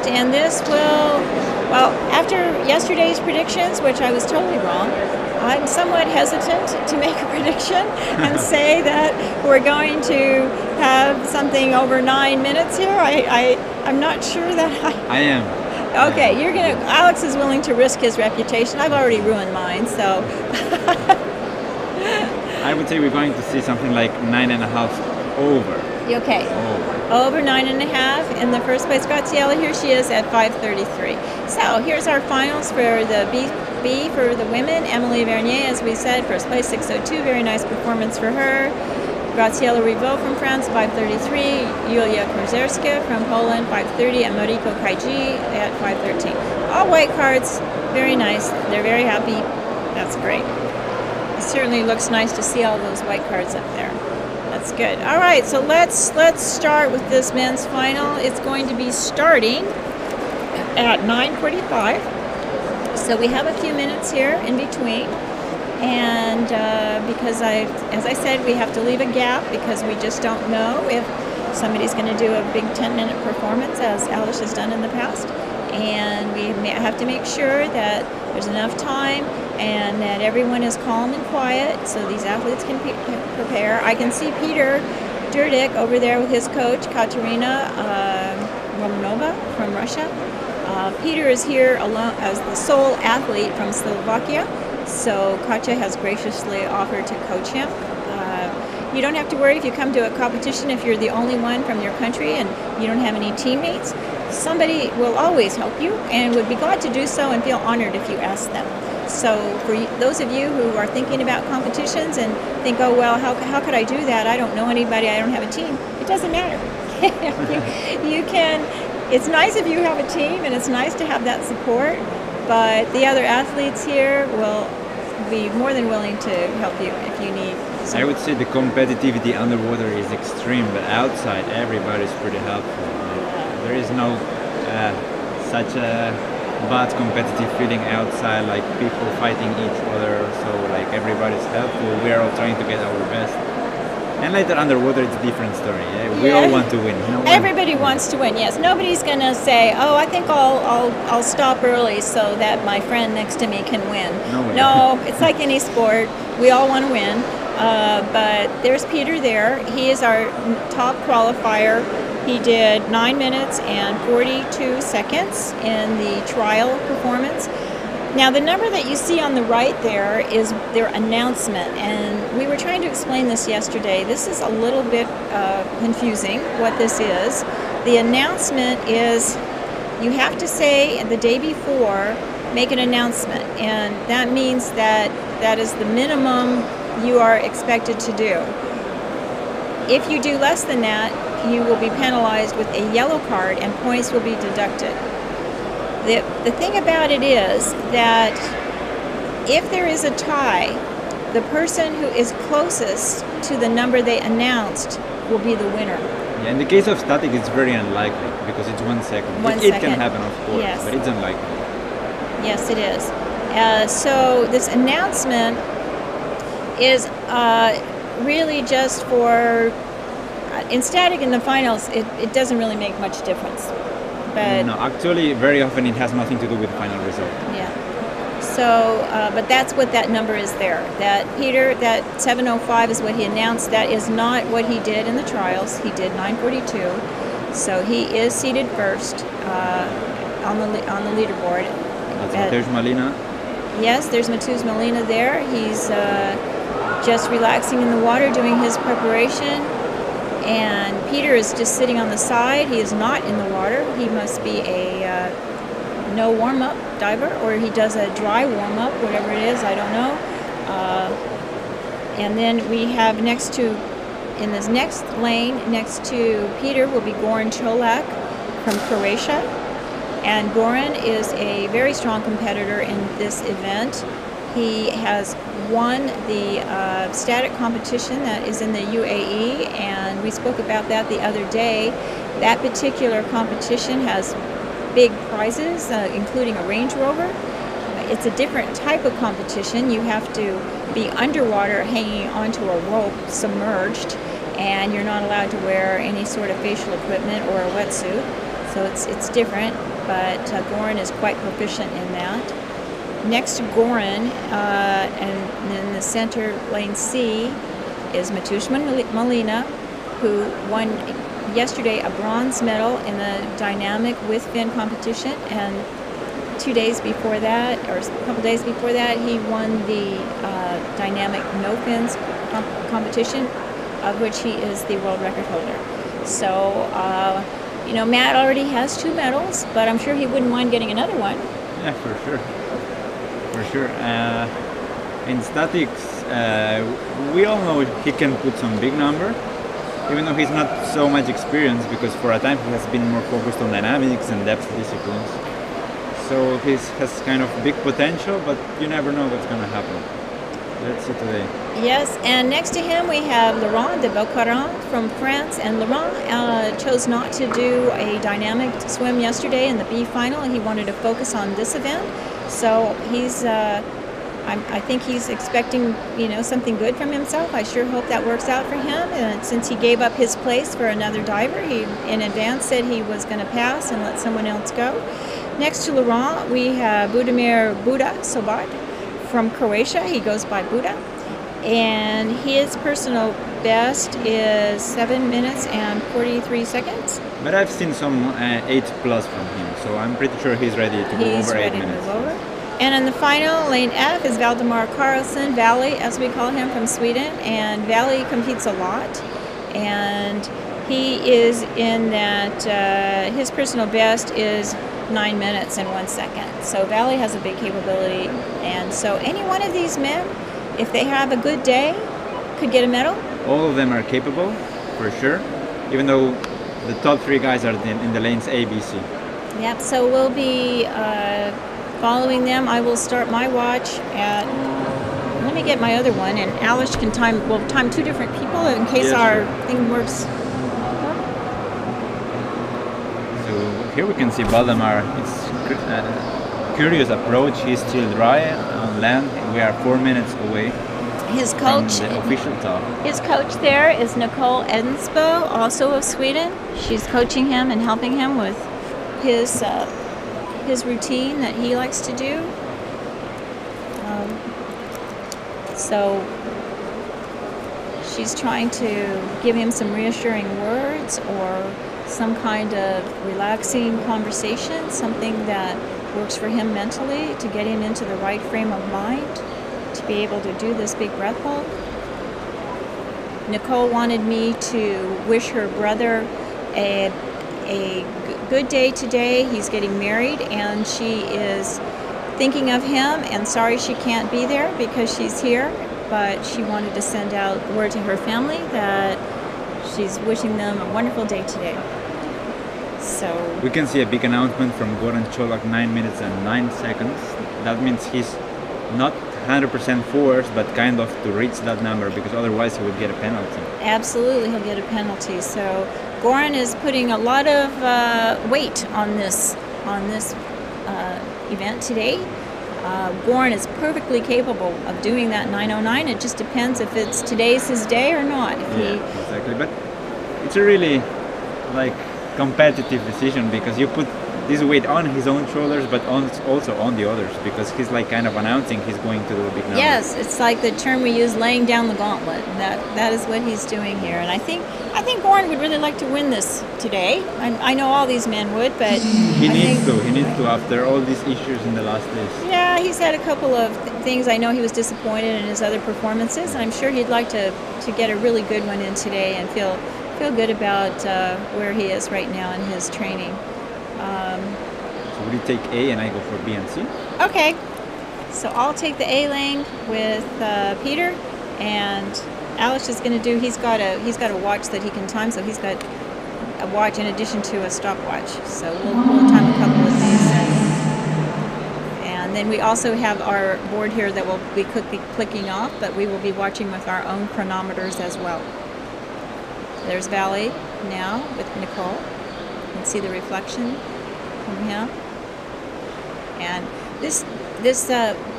And this will, well, after yesterday's predictions, which I was totally wrong, I'm somewhat hesitant to make a prediction and say that we're going to have something over 9 minutes here. I'm not sure that I am. Okay, Alex is willing to risk his reputation. I've already ruined mine, so. I would say we're going to see something like 9.5 over. Okay. Over 9.5 in the first place. Graziella, here she is at 5:33. So here's our finals for the B for the women, Emily Vernier, as we said, first place, 6:02. Very nice performance for her. Graciela Riveau from France, 5:33. Julia Korzerska from Poland, 5:30. And Mariko Kaiji at 5:13. All white cards. Very nice. They're very happy. That's great. It certainly looks nice to see all those white cards up there. That's good. All right, so let's start with this men's final. It's going to be starting at 9:45. So we have a few minutes here in between. And because as I said, we have to leave a gap because we just don't know if somebody's going to do a big 10-minute performance, as Alice has done in the past. And we have to make sure that there's enough time and that everyone is calm and quiet so these athletes can prepare. I can see Peter Durdik over there with his coach, Katerina Romanova from Russia. Peter is here alone as the sole athlete from Slovakia. So Katja has graciously offered to coach him. You don't have to worry if you come to a competition if you're the only one from your country and you don't have any teammates. Somebody will always help you and would be glad to do so and feel honored if you ask them. So for those of you who are thinking about competitions and think, oh, well, how could I do that? I don't know anybody. I don't have a team. It doesn't matter. you can. It's nice if you have a team and it's nice to have that support. But the other athletes here will be more than willing to help you if you need support. I would say the competitivity underwater is extreme, but outside everybody's pretty helpful. There is no such a bad competitive feeling outside, like people fighting each other, so like everybody's helpful. We are all trying to get our best. And later underwater, it's a different story. Yeah? We all want to win. Everybody wants to win. Yes, nobody's going to say, "Oh, I think I'll stop early so that my friend next to me can win." No, it's like any sport. We all want to win. But there's Peter there. He is our top qualifier. He did 9 minutes and 42 seconds in the trial performance. Now, the number that you see on the right there is their announcement, and we were trying to explain this yesterday. This is a little bit confusing, what this is. The announcement is you have to say the day before, make an announcement, and that means that that is the minimum you are expected to do. If you do less than that, you will be penalized with a yellow card and points will be deducted. The thing about it is that if there is a tie, the person who is closest to the number they announced will be the winner. Yeah, in the case of static, it's very unlikely because it's 1 second. It can happen, of course, yes. But it's unlikely. Yes, it is. So this announcement is really just for, in static in the finals, it doesn't really make much difference. But no, actually, very often it has nothing to do with the final result. Yeah. So, but that's what that number is there. That Peter, that 7:05 is what he announced. That is not what he did in the trials. He did 9:42. So he is seated first on the leaderboard. There's Malina. Yes, there's Matus Malina there. He's just relaxing in the water, doing his preparation. And Peter is just sitting on the side. He is not in the water. He must be a no warm-up diver, or he does a dry warm-up, whatever it is, I don't know. And then we have next to, in this next lane, next to Peter will be Goran Cholak from Croatia. And Goran is a very strong competitor in this event. He has won the static competition that is in the UAE, and we spoke about that the other day. That particular competition has big prizes, including a Range Rover. It's a different type of competition. You have to be underwater hanging onto a rope, submerged, and you're not allowed to wear any sort of facial equipment or a wetsuit. So it's different, but Goran is quite proficient in that. Next to Goran, and then the center lane C, is Matus Malina, who won yesterday a bronze medal in the dynamic with fin competition, and 2 days before that, or a couple days before that, he won the dynamic no fins competition, of which he is the world record holder. So, you know, Matt already has 2 medals, but I'm sure he wouldn't mind getting another one. Yeah, for sure. For sure. In statics, we all know he can put some big number, even though he's not so much experienced, because for a time he has been more focused on dynamics and depth disciplines. So he has kind of big potential, but you never know what's going to happen. Let's see today. Yes, and next to him we have Laurent de Belgrade from France, and Laurent chose not to do a dynamic swim yesterday in the B final. He wanted to focus on this event, so he's I think he's expecting, something good from himself. I sure hope that works out for him. And since he gave up his place for another diver, he in advance said he was going to pass and let someone else go. Next to Laurent, we have Budimir Buda Sobat from Croatia. He goes by Buda. And his personal best is 7 minutes and 43 seconds. But I've seen some 8 plus from him, so I'm pretty sure he's ready to go over 8 minutes. And in the final, lane F is Valdemar Karlsson, Valley, as we call him, from Sweden. And Valley competes a lot. And he is in that, his personal best is 9 minutes and 1 second. So Valley has a big capability. And so any one of these men, if they have a good day, could get a medal. All of them are capable, for sure, even though the top 3 guys are in the lanes A, B, C. Yep, so we'll be following them. I will start my watch at, let me get my other one, and Alice can we'll time 2 different people in case our thing works. So here we can see Valdemar. It's curious approach. He's still dry on land. We are 4 minutes away his coach, from the official top. His coach there is Nicole Edensbo, also of Sweden. She's coaching him and helping him with his routine that he likes to do. So she's trying to give him some reassuring words or some kind of relaxing conversation, something that works for him mentally to get him into the right frame of mind to be able to do this big breath hold. Nicole wanted me to wish her brother a good day today. He's getting married and she is thinking of him and sorry she can't be there because she's here, but she wanted to send out word to her family that she's wishing them a wonderful day today. So we can see a big announcement from Goran Čolak, 9 minutes and 9 seconds. That means he's not 100% forced, but kind of to reach that number, because otherwise he would get a penalty. Absolutely, he'll get a penalty. So Goran is putting a lot of weight on this event today. Goran is perfectly capable of doing that 9:09. It just depends if today's his day or not. Exactly. But it's a really competitive decision, because you put this weight on his own shoulders, but also on the others, because he's kind of announcing he's going to do a big number. Yes, it's like the term we use, laying down the gauntlet. That is what he's doing here, and I think Goran would really like to win this today. I know all these men would, but he needs to after all these issues in the last days. Yeah, he's had a couple of things. I know he was disappointed in his other performances. I'm sure he'd like to get a really good one in today and feel good about where he is right now in his training. So would you take A and I go for B and C? Okay, so I'll take the A lane with Peter, and Alex is going to do. He's got a watch that he can time, so he's got a watch in addition to a stopwatch. So we'll time a couple of these, and then we also have our board here that will be quickly clicking off, but we will be watching with our own chronometers as well. There's Valley now with Nicole. You can see the reflection from him. And this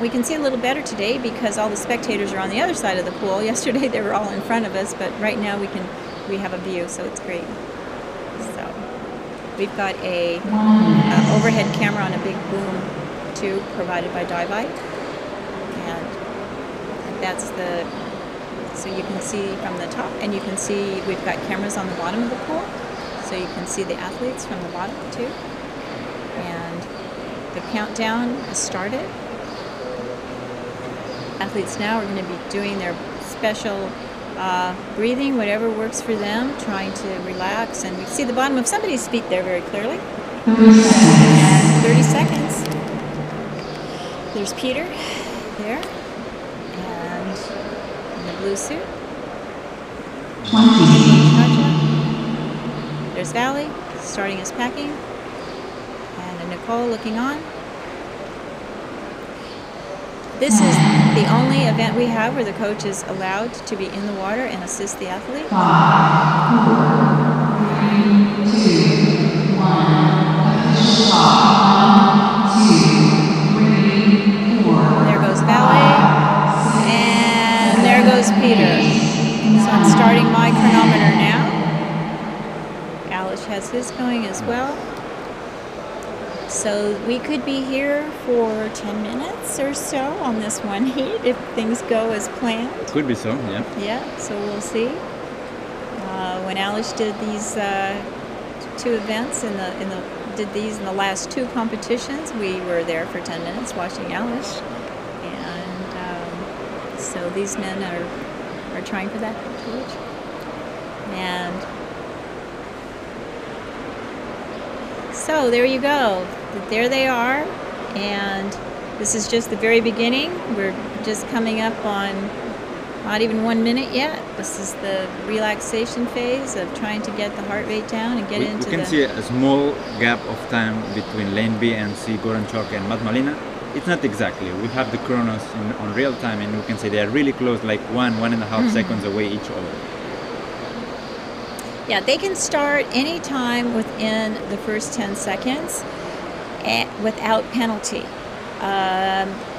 we can see a little better today because all the spectators are on the other side of the pool. Yesterday they were all in front of us, but right now we have a view, so it's great. So we've got a overhead camera on a big boom tube provided by Divite, and that's so you can see from the top, and you can see we've got cameras on the bottom of the pool, so you can see the athletes from the bottom too. And the countdown has started. Athletes now are going to be doing their special breathing, whatever works for them, trying to relax. And we see the bottom of somebody's feet there very clearly. 30 seconds. There's Peter there, and in the blue suit. There's Valley starting his packing, and Nicole looking on. This is the only event we have where the coach is allowed to be in the water and assist the athlete. 5, 4, 3, 2, 1. Official stop. 1, 2, 3, 4. There goes Valley, and there goes Peter. So I'm starting my chronometer now. Alish has his going as well. So we could be here for 10 minutes or so on this one heat if things go as planned. Could be so, yeah. Yeah, so we'll see. When Alish did these two events did these in the last two competitions, we were there for 10 minutes watching Alish, and so these men are trying for that privilege. And so there you go. There they are, and this is just the very beginning. We're just coming up on not even 1 minute yet. This is the relaxation phase of trying to get the heart rate down and get into We can see a small gap of time between lane B and C, Goran Chok and Matus Malina. It's not exactly. We have the chronos on real time, and we can say they are really close, like 1.5 seconds away each other. Yeah, they can start any time within the first 10 seconds without penalty.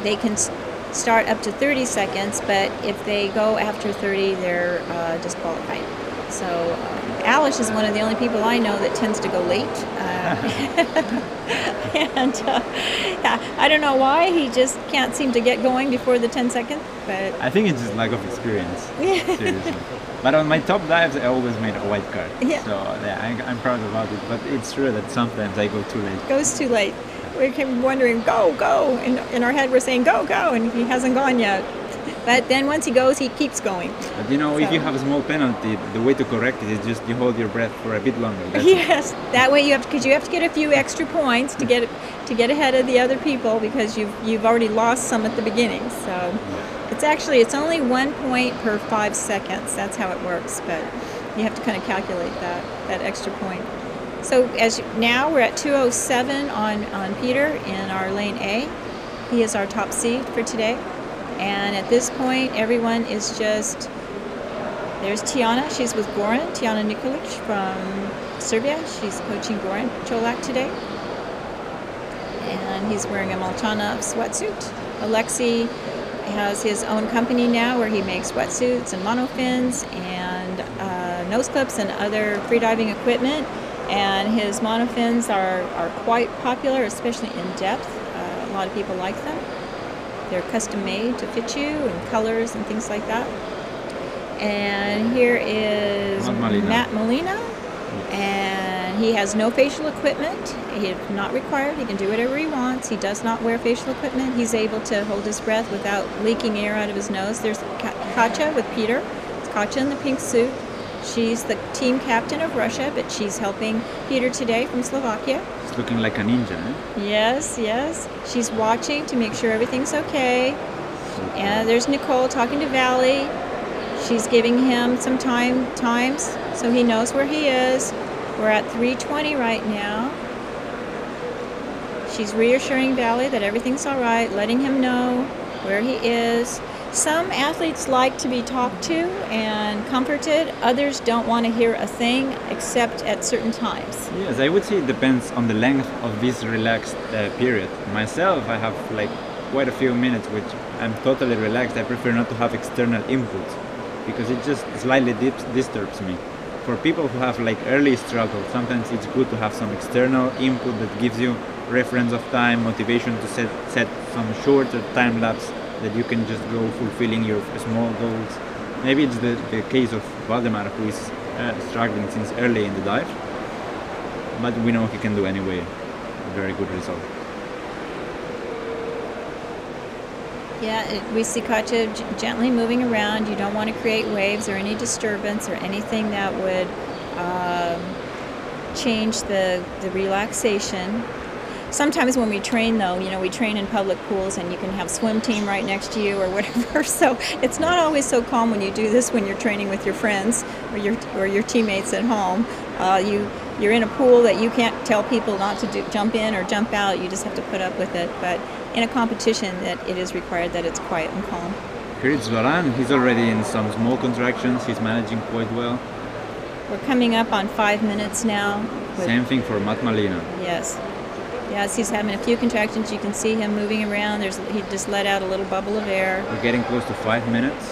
They can start up to 30 seconds, but if they go after 30, they're disqualified. So Alish is one of the only people I know that tends to go late. And I don't know why, he just can't seem to get going before the 10 seconds. But I think it's just lack of experience, seriously. But on my top dives, I always made a white card. Yeah. So yeah, I'm proud about it. But it's true that sometimes I go too late. Goes too late. We keep wondering, go, go. In our head, we're saying, go, go, and he hasn't gone yet. But then once he goes, he keeps going. But you know, if you have a small penalty, the way to correct it is just you hold your breath for a bit longer. That's yes, that way you have to get a few extra points to get ahead of the other people, because you've already lost some at the beginning. So it's only 1 point per 5 seconds. That's how it works. But you have to kind of calculate that extra point. So now we're at 2:07 on Peter in our lane A. He is our top seed for today. And at this point, everyone is just, there's Tiana, she's with Goran, Tiana Nikolic from Serbia. She's coaching Goran Cholak today. And he's wearing a Malchana sweatsuit. Alexei has his own company now where he makes wetsuits and monofins and nose clips and other freediving equipment. And his monofins are quite popular, especially in depth. A lot of people like them. They're custom made to fit you, and colors and things like that. And here is Matt Malina, and he has no facial equipment. He is not required. He can do whatever he wants. He does not wear facial equipment. He's able to hold his breath without leaking air out of his nose. There's Katya with Peter. It's Katya in the pink suit. She's the team captain of Russia, but she's helping Peter today from Slovakia. She's looking like a ninja, eh? Yes, yes. She's watching to make sure everything's okay. And there's Nicole talking to Valley. She's giving him some times so he knows where he is. We're at 3:20 right now. She's reassuring Valley that everything's all right, letting him know where he is. Some athletes like to be talked to and comforted. Others don't want to hear a thing except at certain times. Yes, I would say it depends on the length of this relaxed period. Myself, I have like quite a few minutes which I'm totally relaxed. I prefer not to have external input because it just slightly disturbs me. For people who have like early struggle, sometimes it's good to have some external input that gives you reference of time, motivation to set some shorter time lapse that you can just go fulfilling your small goals. Maybe it's the case of Valdemar, who is struggling since early in the dive, but we know he can do anyway a very good result. Yeah, we see Katya gently moving around. You don't want to create waves or any disturbance or anything that would change the relaxation. Sometimes when we train, though, we train in public pools, and you can have swim team right next to you or whatever. So it's not always so calm when you do this when you're training with your friends or your teammates at home. You're in a pool that you can't tell people not to jump in or jump out. You just have to put up with it. But in a competition, that it is required that it's quiet and calm. Here it's Laurent. He's already in some small contractions. He's managing quite well. We're coming up on 5 minutes now. Same thing for Matus Malina. Yes. Yes, he's having a few contractions. You can see him moving around. He just let out a little bubble of air. We're getting close to 5 minutes.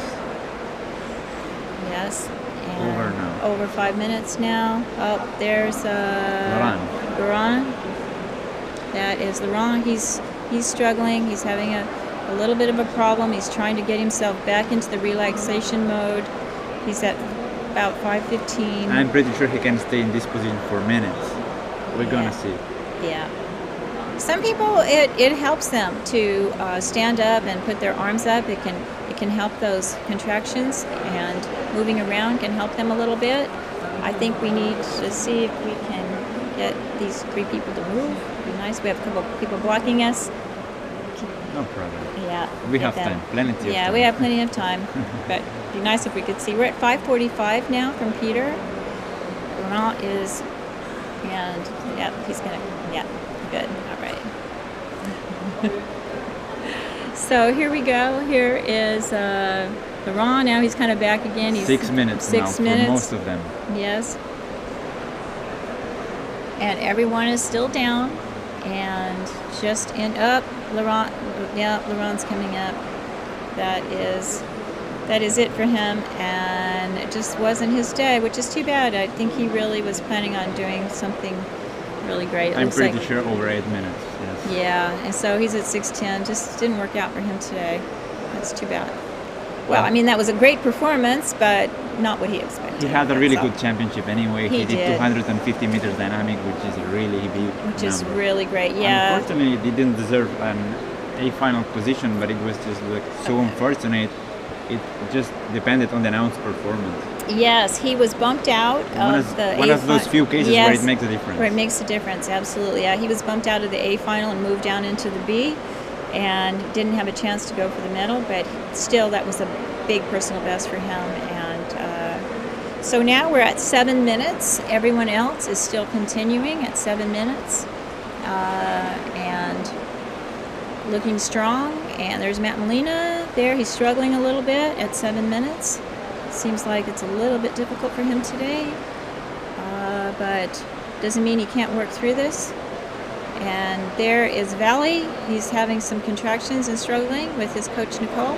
Yes. Over now. Over 5 minutes now. Oh, there's Laurent. That is Laurent. He's struggling. He's having a little bit of a problem. He's trying to get himself back into the relaxation mode. He's at about 5:15. I'm pretty sure he can stay in this position for minutes. We're gonna see. Yeah. Some people, it helps them to stand up and put their arms up. It can help those contractions, and moving around can help them a little bit. I think we need to see if we can get these 3 people to move. It'd be nice. We have a couple of people blocking us. No problem. Yeah. We have time. Plenty of time. Yeah, we have plenty of time. But it'd be nice if we could see. We're at 5:45 now from Peter. Laurent is, and yeah, he's gonna, yeah, good. All right. So here we go. Here is Laurent. Now he's kind of back again. He's 6 minutes 6 now minutes. for most of them. Yes. And everyone is still down. And just in up, Laurent. Yeah, Laurent's coming up. That is it for him. And it just wasn't his day, which is too bad. I think he really was planning on doing something really great. I'm pretty sure over 8 minutes. Yes. Yeah, and so he's at 6:10. Just didn't work out for him today. That's too bad. Well, I mean, that was a great performance, but not what he expected. He had a really good championship anyway. He did did. 250 meters dynamic, which is a really big Which is number. really great, yeah. Unfortunately, he didn't deserve a final position, but it was just like so unfortunate. It just depended on the announced performance. Yes, he was bumped out One of those few cases where it makes a difference. Where it makes a difference, absolutely. Yeah, he was bumped out of the A final and moved down into the B, and didn't have a chance to go for the medal, but still that was a big personal best for him. And so now we're at 7 minutes. Everyone else is still continuing at 7 minutes and looking strong. And there's Matus Malina there. He's struggling a little bit at 7 minutes. Seems like it's a little bit difficult for him today, but doesn't mean he can't work through this. And there is Valley. He's having some contractions and struggling with his coach Nicole.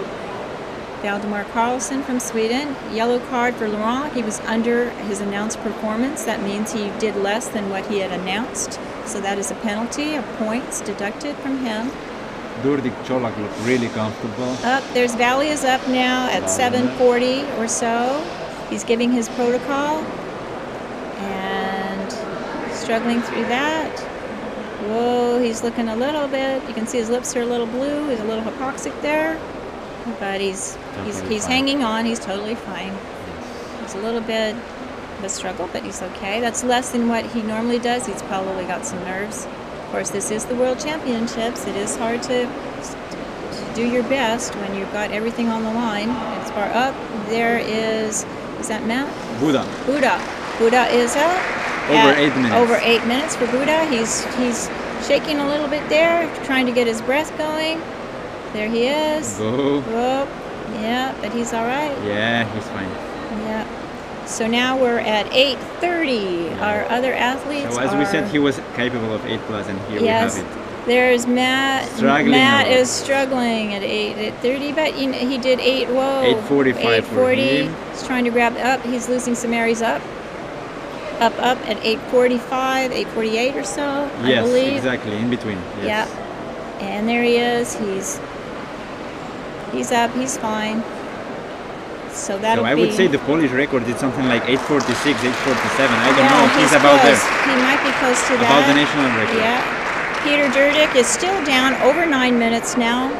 Valdemar Carlson from Sweden. Yellow card for Laurent. He was under his announced performance. That means he did less than what he had announced. So that is a penalty of points deducted from him. Durdik Cholak looked really comfortable. Up, there's Valley is up now at 7:40 or so. He's giving his protocol and struggling through that. Whoa, he's looking a little bit. You can see his lips are a little blue. He's a little hypoxic there, but he's hanging on. He's totally fine. It's a little bit of a struggle, but he's okay. That's less than what he normally does. He's probably got some nerves. Of course, this is the World Championships. It is hard to do your best when you've got everything on the line. As far up, there is that Matt? Buddha. Buddha is up. Over 8 minutes. Over 8 minutes for Buddha. He's shaking a little bit there, trying to get his breath going. There he is. Go. Whoop. Yeah, but he's all right. Yeah, he's fine. Yeah. So now we're at 8:30. Our other athletes So as we said, he was capable of 8+, and here we have it. There's Matt. Struggling Matt a lot. is struggling at 8:30, but he did 8:45 for 8:40. him. He's trying to grab up. He's losing some air. He's up at 8:45, 8:48 or so, I believe. Yes, exactly, in between. Yes. Yeah. And there he is. He's up. He's fine. So that'll So I would say the Polish record is something like 8:46, 8:47. I don't know if he's about close. there. He might be close to that. About the national record. Yeah. Peter Durdik is still down over 9 minutes now.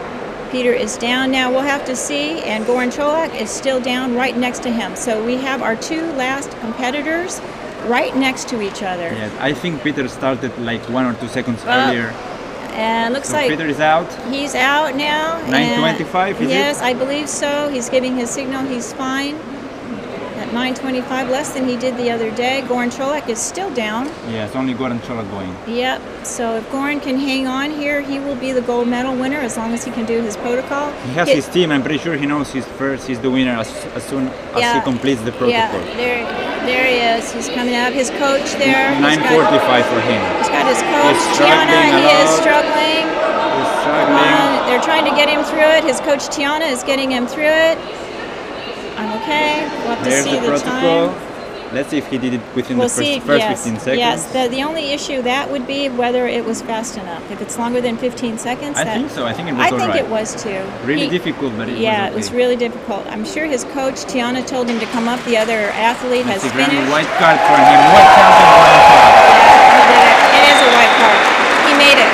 Peter is down now. We'll have to see. And Goran Cholak is still down right next to him. So we have our 2 last competitors right next to each other. Yes, I think Peter started like 1 or 2 seconds earlier. And looks So like Peter is out. he's out now. 9:25, is it? Yes, I believe so. He's giving his signal. He's fine. At 9:25, less than he did the other day. Goran Cholak is still down. Yes, only Goran Cholak going. Yep. So if Goran can hang on here, he will be the gold medal winner as long as he can do his protocol. He has his team. I'm pretty sure he knows he's the winner as soon as he completes the protocol. Yeah, there he is. He's coming up. His coach there. 9:45 for him. He's got his coach, He's Tiana. struggling a He is lot. struggling. He's struggling. They're trying to get him through it. His coach Tiana is getting him through it. I'm okay. We'll have to There's see the the protocol. time. Let's see if he did it within We'll the see. first Yes, 15 seconds. yes. The only issue that would be whether it was fast enough. If it's longer than 15 seconds, I think so. I think it was I think alright. it was too. Really difficult, but it was okay. it was really difficult. I'm sure his coach Tiana told him to come up. The other athlete has It's a grand finished. white card for him. What champion Goran Cholak? Yeah, he did it. It is a white card. He made it.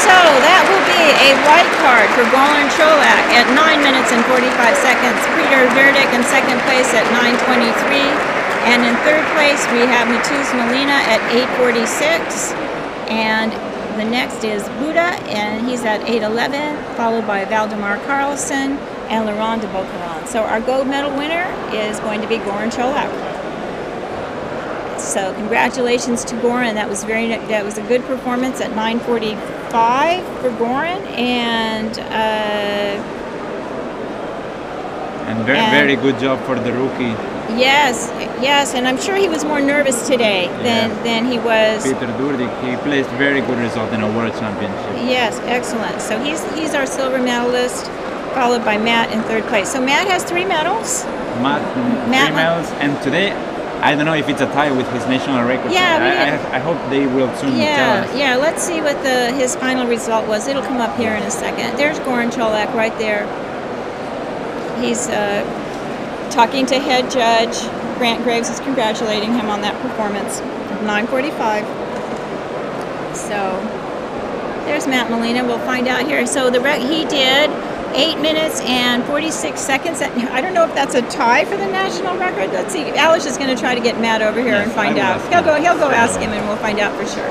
So that will be a white card for Goran Cholak at 9 minutes and 45 seconds. Peter Durdick in second place at 9:23. And in third place, we have Matus Malina at 8:46. And the next is Buda, and he's at 8:11, followed by Valdemar Carlson and Laurent de Beaucaron. So our gold medal winner is going to be Goran Cholak. So congratulations to Goran. That was a good performance at 9:45 for Goran, and very good job for the rookie. Yes, and I'm sure he was more nervous today than he was. Peter Durdick, he placed very good result in a world championship. Yes, excellent. So he's our silver medalist, followed by Matt in third place. So Matt has 3 medals. Matt 3 medals, and today, I don't know if it's a tie with his national record. Yeah, I hope they will soon tell us. Yeah, let's see what his final result was. It'll come up here in a second. There's Goran Cholak right there. He's talking to head judge. Grant Graves is congratulating him on that performance. 9:45. So there's Matt Malina. We'll find out here. So he did 8 minutes and 46 seconds. I don't know if that's a tie for the national record. Let's see. Alice is going to try to get Matt over here and find out. He'll go ask him, and we'll find out for sure.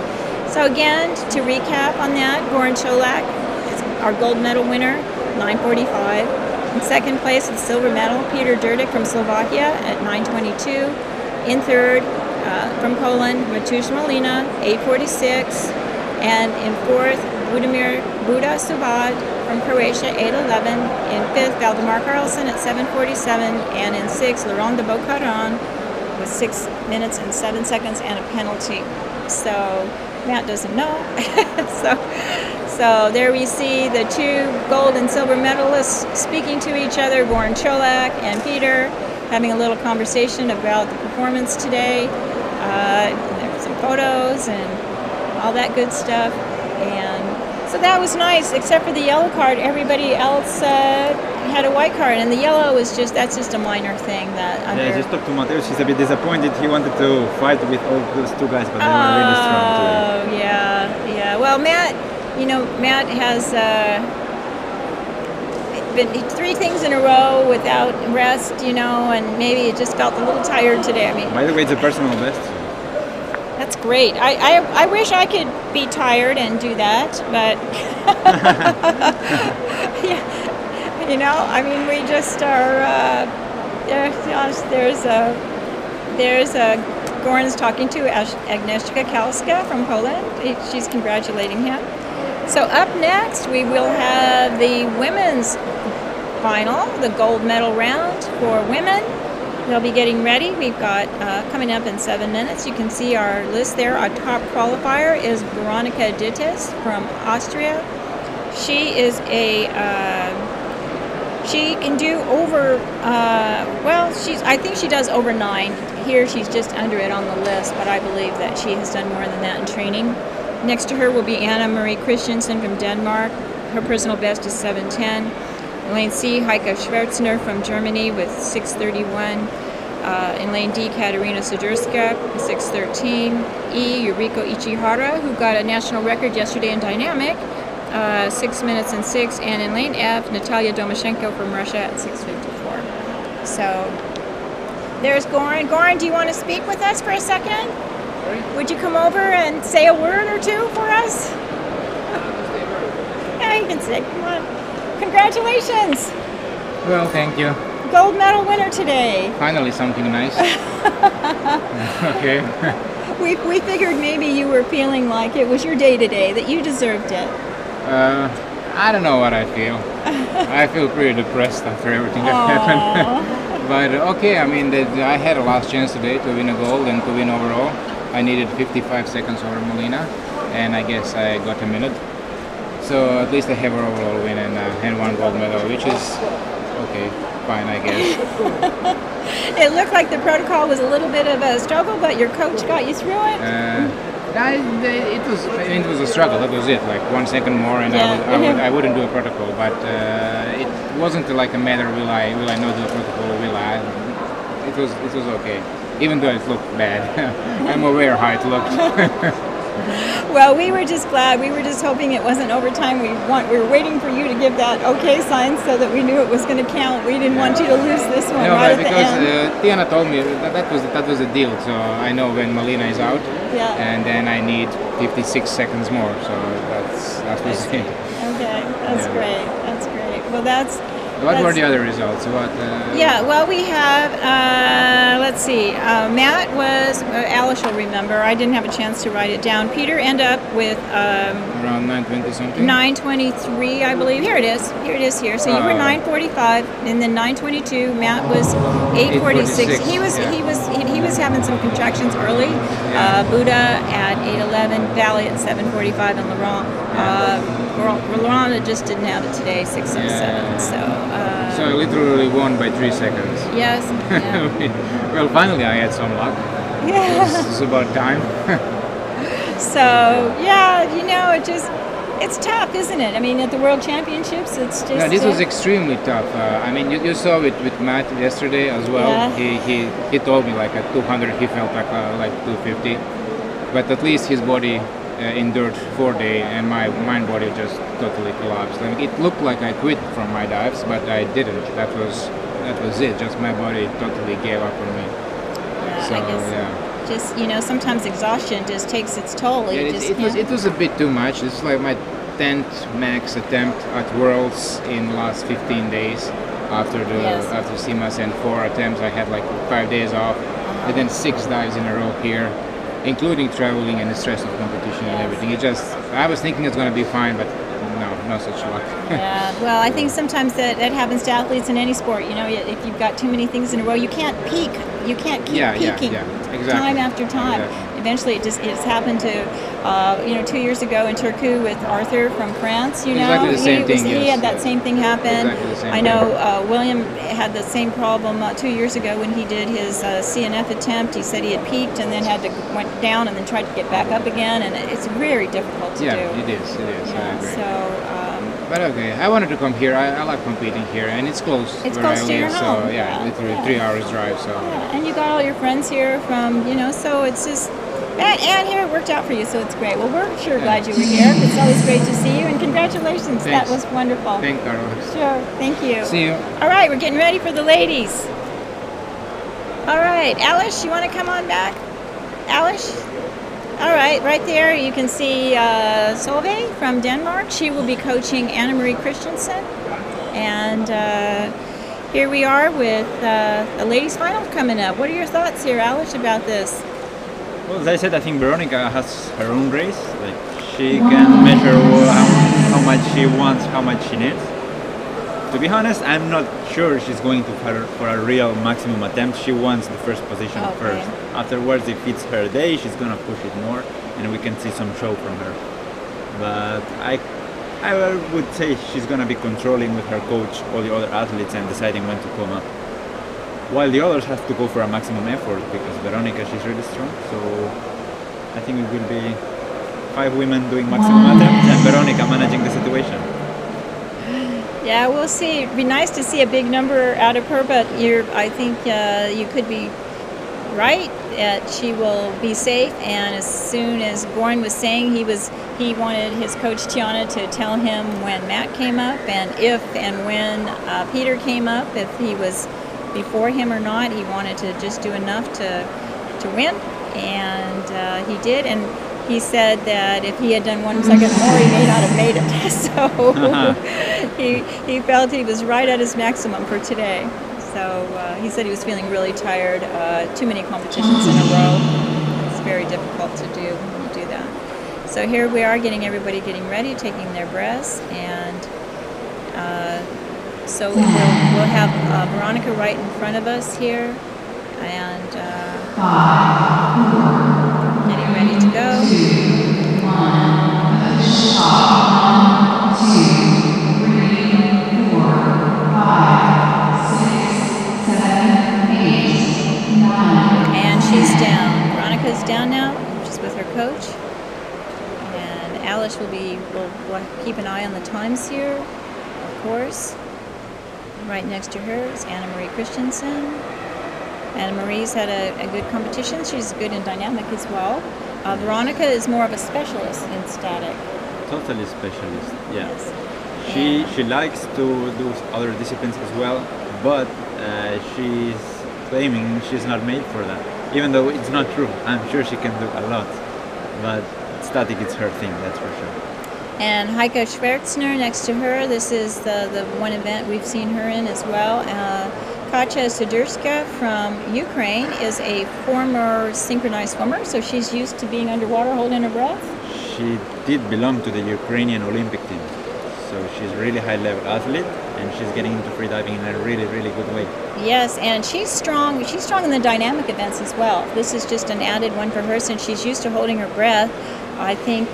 So again, to recap on that, Goran Cholak is our gold medal winner, 9:45. In second place with silver medal, Peter Durdick from Slovakia at 9:22. In third, from Poland, Matus Malina, 8:46. And in fourth, Buda Subad from Croatia, 8:11. In fifth, Valdemar Carlson at 7:47. And in sixth, Laurent de Beaucaron with 6 minutes and 7 seconds and a penalty. So Matt doesn't know. So there we see the 2 gold and silver medalists speaking to each other, Goran Cholak and Peter, having a little conversation about the performance today. There were some photos and all that good stuff. And so that was nice, except for the yellow card. Everybody else had a white card, and the yellow is that's just a minor thing. I just talked to Mateus. He's a bit disappointed. He wanted to fight with all those 2 guys, but they were really strong today. Oh, yeah. Well, Matt has been 3 things in a row without rest, and maybe it just felt a little tired today. I mean, by the way, it's a personal best. That's great. I wish I could be tired and do that, but I mean, we just are. There's a Goran's talking to Agnieszka Kalska from Poland. She's congratulating him. So up next, we will have the women's final, the gold medal round for women. They'll be getting ready. We've got coming up in 7 minutes. You can see our list there. Our top qualifier is Veronika Dittes from Austria. She is she can do over. I think she does over 9. Here she's just under it on the list, but I believe that she has done more than that in training. Next to her will be Anna Marie Christensen from Denmark. Her personal best is 7:10. In lane C, Heike Schwerzner from Germany with 6:31. In lane D, Katarina Sudurska, 6:13. E, Yuriko Ichihara, who got a national record yesterday in dynamic, 6 minutes and 6. And in lane F, Natalia Domashenko from Russia at 6:54. So there's Goran. Goran, do you want to speak with us for a second? Would you come over and say a word or 2 for us? can say, come on. Congratulations. Well, thank you. Gold medal winner today. Finally something nice. Okay. We figured maybe you were feeling like it was your day today, that you deserved it. I don't know what I feel. I feel pretty depressed after everything that happened. But okay, I mean, I had a last chance today to win a gold and to win overall. I needed 55 seconds over Malina, and I guess I got a minute. So at least I have an overall win and one gold medal, which is okay, fine, I guess. It looked like the protocol was a little bit of a struggle, but your coach got you through it? It was a struggle, that was it, like 1 second more and I wouldn't do a protocol, but it wasn't like a matter will I not do a protocol or will I. It was okay, even though it looked bad. I'm aware how it looked. Well, we were just glad. We were just hoping it wasn't overtime. We were waiting for you to give that okay sign so that we knew it was going to count. We didn't want you to lose this one right at the end. Because Tiana told me that was the deal. So I know when Malina is out, and then I need 56 seconds more. So that's what's it. Okay, that's great. That's great. Well, What were the other results? Yeah, well, we have, let's see, Matt was, Alice will remember, I didn't have a chance to write it down. Peter ended up with around 9:20 something? 9:23, I believe. Here it is. So you were 9:45, and then 9:22. Matt was 8:46. He was having some contractions early. Buddha at 8:11, Valley at 7:45, and Laurent just didn't have it today, 6:07. So I literally won by 3 seconds. Yes. Yeah. Well, finally I had some luck. Yeah. It's about time. So yeah, it's tough, isn't it? I mean, at the World Championships, it's just. Yeah, this was extremely tough. I mean, you saw it with Matt yesterday as well. Yeah. He told me like at 200 he felt like 250, but at least his body endured 4 days, and my mind body just totally collapsed. I mean, it looked like I quit from my dives, but I didn't. That was it. Just my body totally gave up on me. Yeah, so I guess just sometimes exhaustion just takes its toll. It was a bit too much. It's like my 10th max attempt at Worlds in the last 15 days. After CMAS and 4 attempts, I had like 5 days off, and then 6 dives in a row here, including traveling and the stress of competition and everything. I was thinking it's going to be fine, but no such luck. Yeah, well, I think sometimes that happens to athletes in any sport. If you've got too many things in a row, you can't peak. You can't keep peaking exactly. time after time. Exactly. Eventually, it's happened to 2 years ago in Turku with Arthur from France. Exactly the same thing. He had that same thing happen. Exactly the same I know William had the same problem 2 years ago when he did his CNF attempt. He said he had peaked and then went down and then tried to get back up again, and it's very difficult to do. Yeah, it is. Yeah, I agree. so. But okay, I wanted to come here. I like competing here, and it's close It's where close I to your live. home. So yeah, literally 3 hours drive. So and you got all your friends here from so it's just and here it worked out for you, so it's great. Well, we're sure glad you were here. It's always great to see you, and congratulations. Thanks. That was wonderful. Thank you. Sure, thank you. See you. All right, we're getting ready for the ladies. All right, Alice, you want to come on back? Alice? All right there you can see Solveig from Denmark. She will be coaching Anna Marie Christensen. And here we are with the ladies' final coming up. What are your thoughts here, Alice, about this? Well, as I said, I think Veronica has her own race. Like, she can measure how much she wants, how much she needs. To be honest, I'm not sure she's going to for a real maximum attempt. She wants the first position first. Afterwards, if it's her day, she's gonna push it more, and we can see some show from her. But I would say she's gonna be controlling with her coach all the other athletes and deciding when to come up. While the others have to go for a maximum effort, because Veronica, she's really strong. So I think it will be 5 women doing maximum attempts and Veronica managing the situation. Yeah, we'll see. It'd be nice to see a big number out of her, but I think you could be right that she will be safe. And as soon as Goran was saying he wanted his coach Tiana to tell him when Matt came up and if and when Peter came up, if he was before him or not. He wanted to just do enough to win, and he did. And he said that if he had done 1 second more, he may not have made it. So he felt he was right at his maximum for today. So he said he was feeling really tired. Too many competitions in a row. It's very difficult to do when you do that. So here we are getting everybody getting ready, taking their breaths, and so we'll have Veronica right in front of us here, and getting ready to go. 2, 1, official stop. 1, 2, 3, 4, 5, 6, 7, 8, 9. And she's down. Veronica's down now. She's with her coach. And Alice will keep an eye on the times here, of course. Right next to her is Anna Marie Christensen. Anna Marie's had a good competition. She's good in dynamic as well. Veronica is more of a specialist in static. Totally specialist, yeah. Yes. She likes to do other disciplines as well, but she's claiming she's not made for that. Even though it's not true. I'm sure she can do a lot, but static is her thing, that's for sure. And Heike Schwertzner next to her. This is the one event we've seen her in as well. Katja Sidurska from Ukraine is a former synchronized swimmer, so she's used to being underwater holding her breath. She did belong to the Ukrainian Olympic team, so she's a really high-level athlete, and she's getting into freediving in a really, really good way. Yes, and she's strong. She's strong in the dynamic events as well. This is just an added one for her since she's used to holding her breath. I think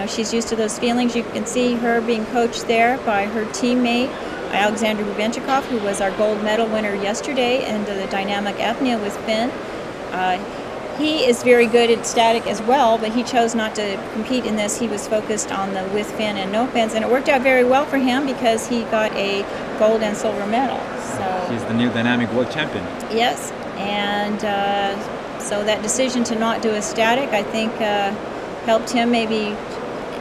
she's used to those feelings. You can see her being coached there by her teammate Alexander Bubenchikov, who was our gold medal winner yesterday in the dynamic apnea with Finn. He is very good at static as well, but he chose not to compete in this. He was focused on the with Finn and no fins, and it worked out very well for him because he got a gold and silver medal. So He's the new dynamic world champion. yes, and so that decision to not do a static, I think, helped him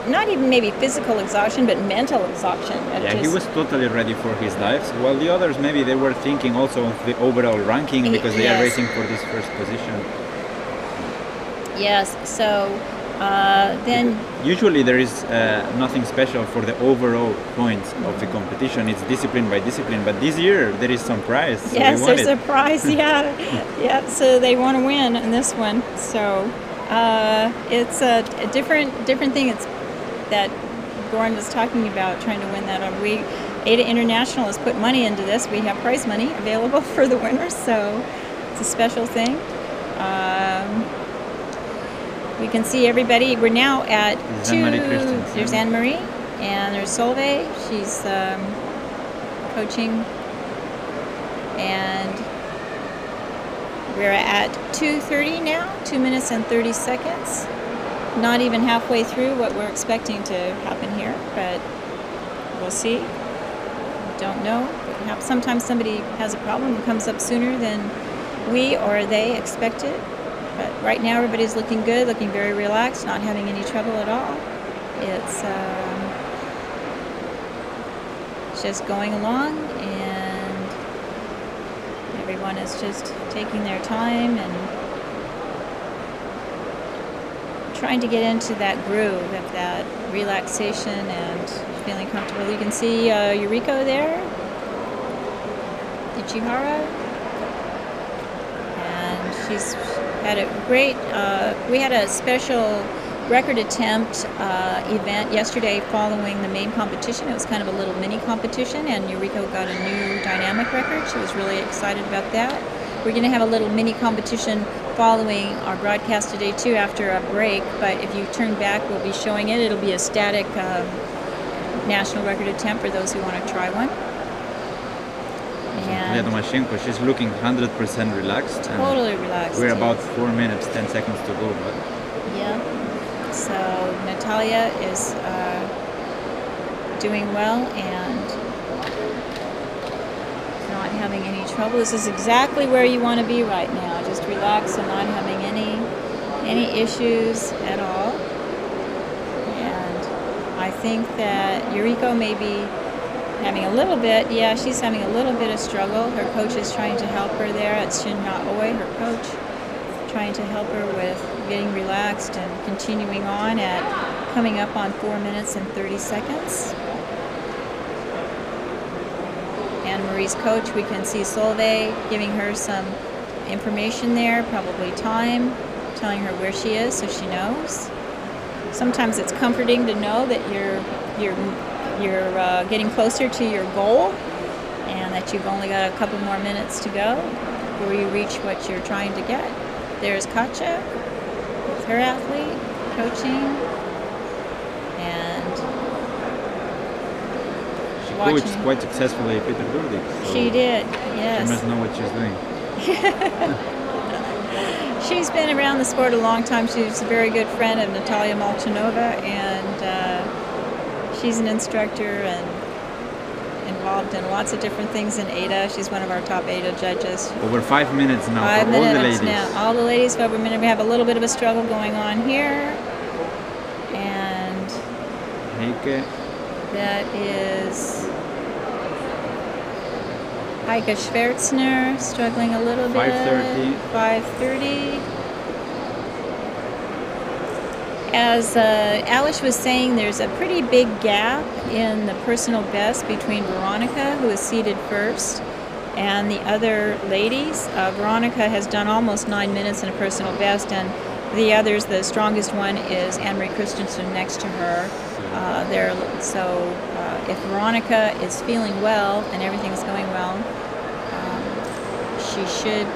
not even maybe physical exhaustion, but mental exhaustion. Yeah, he was totally ready for his dives, while the others maybe they were thinking also of the overall ranking because they are racing for this first position. Yes, so then... Usually there is nothing special for the overall points of the competition. It's discipline by discipline, but this year there is some prize. So yes, there's a prize, yeah, so they want to win in this one. So it's a different thing. It's that Goran was talking about, trying to win that. AIDA International has put money into this. We have prize money available for the winners, so it's a special thing. We can see everybody. We're now at there's Anne-Marie, and there's Solveig. She's coaching, and we're at 2:30 now, 2 minutes and 30 seconds. Not even halfway through what we're expecting to happen here, but we'll see. Don't know. Perhaps sometimes somebody has a problem and comes up sooner than we or they expected. But right now everybody's looking good, looking very relaxed, not having any trouble at all. It's just going along, and everyone is just taking their time and trying to get into that groove of that relaxation and feeling comfortable. You can see Yuriko there, Ichihara, and she's had a great, we had a special record attempt event yesterday following the main competition. It was kind of a little mini competition, and Yuriko got a new dynamic record. She was really excited about that. We're going to have a little mini competition following our broadcast today too after a break, but if you turn back we'll be showing it. It'll be a static national record attempt for those who want to try one. And Tomashenko, she's looking 100% relaxed. Totally relaxed. We're about 4 minutes, 10 seconds to go. But yeah. So Natalia is doing well and not having any trouble. This is exactly where you want to be right now. Just relax and not having any issues at all. And I think that Yuriko may be having a little bit, she's having a little bit of struggle. Her coach is trying to help her there. It's Shin Na Oi, her coach, trying to help her with getting relaxed and continuing on at coming up on 4 minutes and 30 seconds. Anne-Marie's coach, we can see Solveig giving her some information there, probably time, telling her where she is so she knows. Sometimes it's comforting to know that you're getting closer to your goal and that you've only got a couple more minutes to go before you reach what you're trying to get. There's Katja with her athlete coaching, and she coached quite successfully Peter Durdik. So she did, yes. She must know what she's doing. She's been around the sport a long time. She's a very good friend of Natalia Molchanova, and she's an instructor and involved in lots of different things in AIDA. She's one of our top AIDA judges. Over 5 minutes now 5 for all the minutes ladies. now. All the ladies for over a minute. We have a little bit of a struggle going on here. And Heike. that is Heike Schwerzner struggling a little bit. 5:30. 5:30. As Alice was saying, there's a pretty big gap in the personal best between Veronica, who is seated first, and the other ladies. Veronica has done almost 9 minutes in a personal best, and the others, the strongest one is Anne-Marie Christensen next to her. If Veronica is feeling well and everything's going well, she should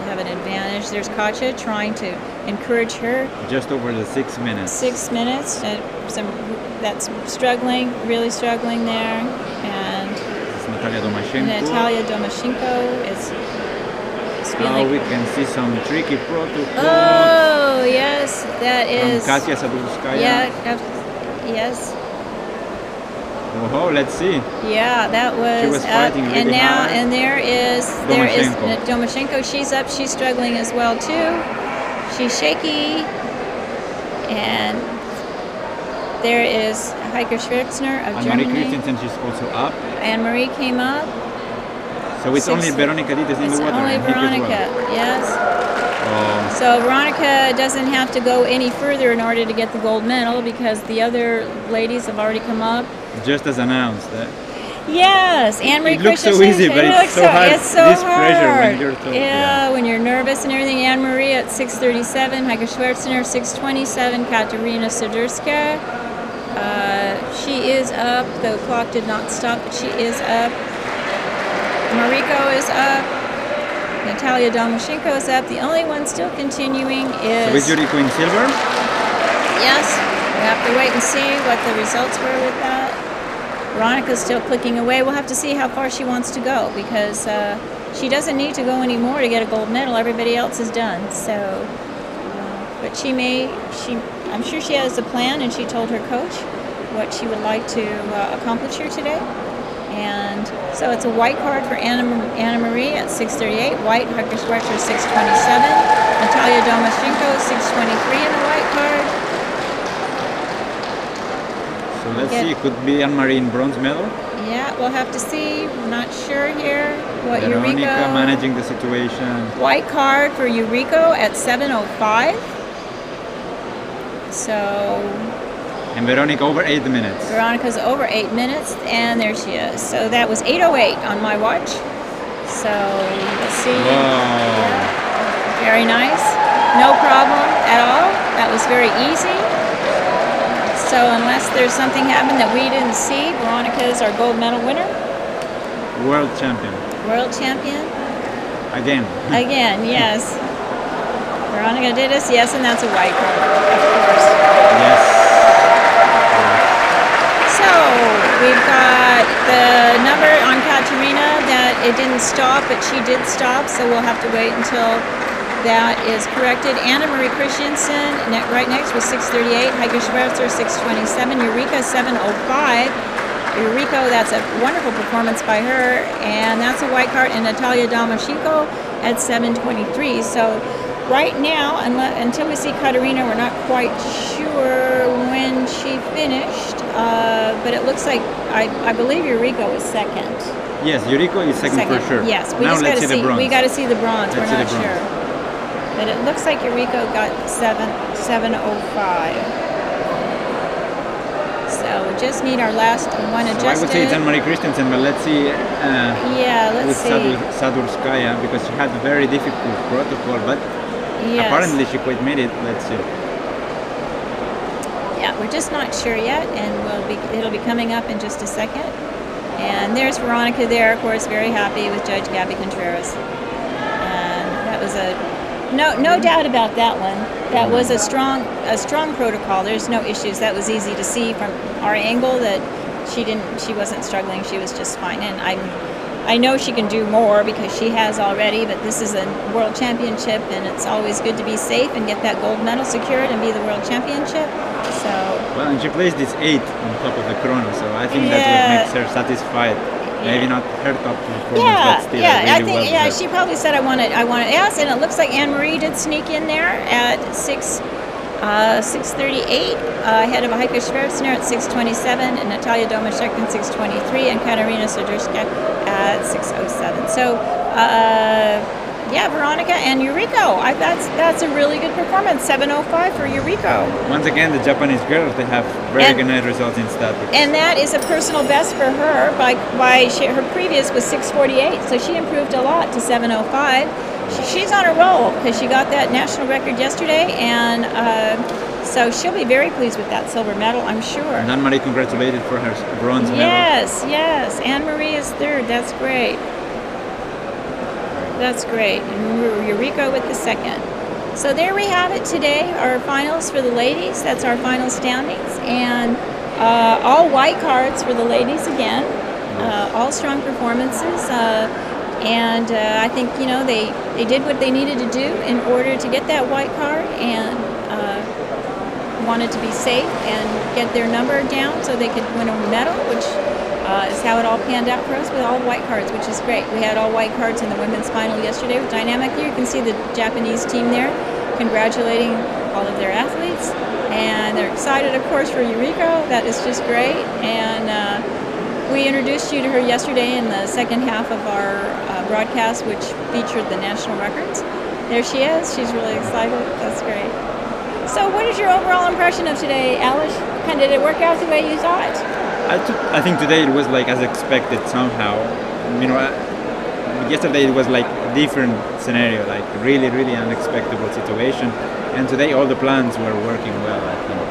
have an advantage. There's Katja trying to encourage her. Just over the 6 minutes. 6 minutes. That's struggling, really struggling there. And It's Natalia Domashenko. Natalia Domashenko is Now feeling. we can see some tricky protocol. Oh yes, that is. From Katia Sadurskaya. Yeah. Yes. Oh, let's see. Yeah, that was. She was fighting and really now, hard. and there is Domashenko. She's up. She's struggling as well too. She's shaky. And there is Heike Schwerzner of Anne-Marie Germany. Christensen, she's also up. Anne-Marie came up. So it's only Veronica Dittes in It's the water. only and Heike as Veronica. well. Yes. Oh, So Veronica doesn't have to go any further in order to get the gold medal because the other ladies have already come up. just as announced. Yes, Anne-Marie It looks so Christensen. easy, but it it's looks so hard. It's so This pressure when hard. you're told, yeah, when you're nervous and everything. Anne-Marie at 6:37, Heike Schwerzner 6:27, Katerina Sadurska. She is up. The clock did not stop, but she is up. Mariko is up. Natalia Domashenko is up. The only one still continuing is. So is Yuriko in silver? Yes, we have to wait and see what the results were with that. Veronica's still clicking away. We'll have to see how far she wants to go because she doesn't need to go anymore to get a gold medal. Everybody else is done. So, but I'm sure she has a plan, and she told her coach what she would like to accomplish here today. And so it's a white card for Anna Marie at 6:38. White, Heike Schwerzner 6:27. Natalia Domashenko 6:23 in the white card. So let's see, it could be Anne-Marie in bronze medal. Yeah, we'll have to see. I'm not sure here what Veronica Eureka. managing the situation. White card for Eureka at 7:05. So And Veronica over 8 minutes. Veronica's over 8 minutes, and there she is. So that was 8:08 on my watch. So let's see. Wow. Very nice. No problem at all. That was very easy. So unless there's something happened that we didn't see, Veronica is our gold medal winner. World champion. World champion. Again. Again, yes. Veronica did us, yes, and that's a white card, of course. Yes. So we've got the number on Katerina that it didn't stop, but she did stop, so we'll have to wait until that is corrected. Anna Marie Christensen right next was 6:38. Heike Schwerzner 6:27. Eureka 7:05. Eureka, that's a wonderful performance by her, and that's a white card. And Natalia Domashenko at 7:23. So right now, until we see Katerina, we're not quite sure when she finished, but it looks like I believe Eureka was second. Yes, Yuriko is second for sure. Yes, we now just got let's to see the bronze. We got to see the bronze. Let's we're see not the bronze. sure. But it looks like Yuriko got 7:05. So we just need our last one adjusted. So I would say it's Anne-Marie Christensen, but let's see. Yeah, let's with see. Sadurskaya, because she had a very difficult protocol, but Yes. apparently she quite made it. Let's see. Yeah, we're just not sure yet, and it'll be coming up in just a second. And there's Veronica there, of course, very happy with Judge Gabby Contreras. And that was no doubt about that one. That was a strong protocol. There's no issues. That was easy to see from our angle that she wasn't struggling. She was just fine. And I know she can do more because she has already, but this is a world championship, and it's always good to be safe and get that gold medal secured and be the world championship. So well, and she placed this 8 on top of the chrono, so I think that's what makes her satisfied. Maybe not her top performance, but still really I think well. she probably said I want it. Yes, and it looks like Anne Marie did sneak in there at 6:38, ahead of Heike Schwerzner at 6:27, and Natalia Domashek at 6:23, and Katarina Sadurska at 6:07. So. Yeah, Veronica and Yuriko. That's a really good performance. 7:05 for Yuriko. Once again, the Japanese girls, they have very good night results in statics. And that is a personal best for her. Her previous was 6:48, so she improved a lot to 7:05. She's on a roll because she got that national record yesterday, and so she'll be very pleased with that silver medal, I'm sure. And Anne-Marie congratulated for her bronze medal. Yes. Anne-Marie is third. That's great. That's great. And Yuriko with the second. So there we have it today, our finals for the ladies. That's our final standings. And all white cards for the ladies again. All strong performances. And I think, they did what they needed to do in order to get that white card, and wanted to be safe and get their number down so they could win a medal, which is how it all panned out for us with all white cards, which is great. We had all white cards in the women's final yesterday with Dynamic. You can see the Japanese team there congratulating all of their athletes, and they're excited, of course, for Yuriko. That is just great. And we introduced you to her yesterday in the second half of our broadcast, which featured the national records. There she is. She's really excited. That's great. So what is your overall impression of today, Alice? Did it work out the way you thought? I think today it was like as expected somehow. Yesterday it was like a different scenario, like really unexpected situation. And today all the plans were working well, I think.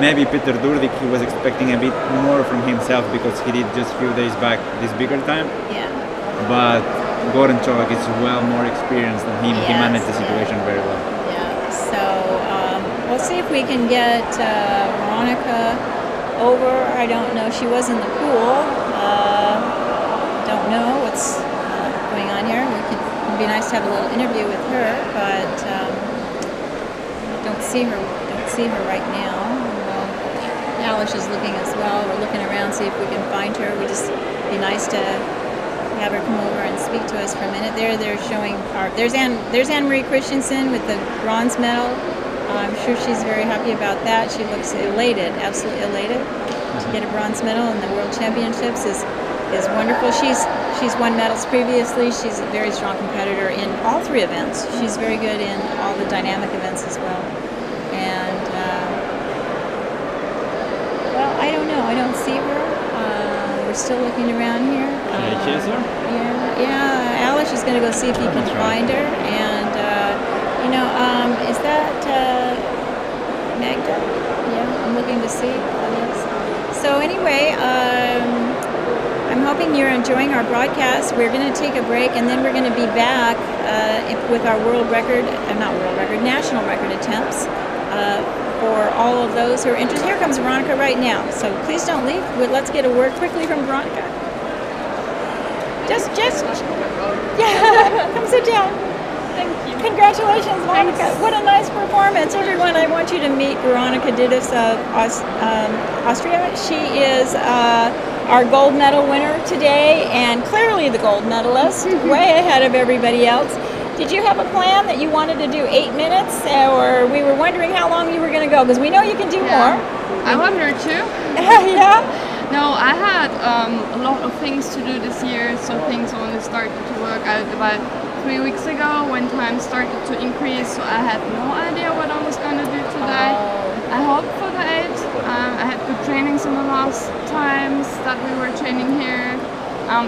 Maybe Peter Durdik, he was expecting a bit more from himself because he did just a few days back this bigger time. Yeah. But Goran Čolak is well more experienced than him. He managed the situation very well. Yeah. So we'll see if we can get Veronica over. I don't know. She was in the pool. Don't know what's going on here. It'd be nice to have a little interview with her, but don't see her right now. Alice is looking as well. We're looking around, see if we can find her. It'd just be nice to have her come over and speak to us for a minute. They're showing there's Anne-Marie Christensen with the bronze medal. I'm sure she's very happy about that. She looks elated, absolutely elated. To get a bronze medal in the World Championships is wonderful. She's won medals previously. She's a very strong competitor in all three events. She's very good in all the dynamic events as well. And well, I don't know. I don't see her. We're still looking around here. She is her? Yeah. Alice is going to go see if he can find her. And is that Magda? Yeah, I'm looking to see. So anyway, I'm hoping you're enjoying our broadcast. We're going to take a break, and then we're going to be back with our national record attempts for all of those who are interested. Here comes Veronica right now, so please don't leave. Let's get a word quickly from Veronica. Just, yeah, come sit down. Thank you. Congratulations, Veronica. What a nice performance. Everyone, I want you to meet Veronica Didis of Austria. She is our gold medal winner today, and clearly the gold medalist, way ahead of everybody else. Did you have a plan that you wanted to do 8 minutes, or we were wondering how long you were going to go? Because we know you can do more. I wondered too. Yeah? No, I had a lot of things to do this year, so things only started to work out about 3 weeks ago when time started to increase, so I had no idea what I was going to do today. I hoped for the 8. I had good trainings in the last times that we were training here.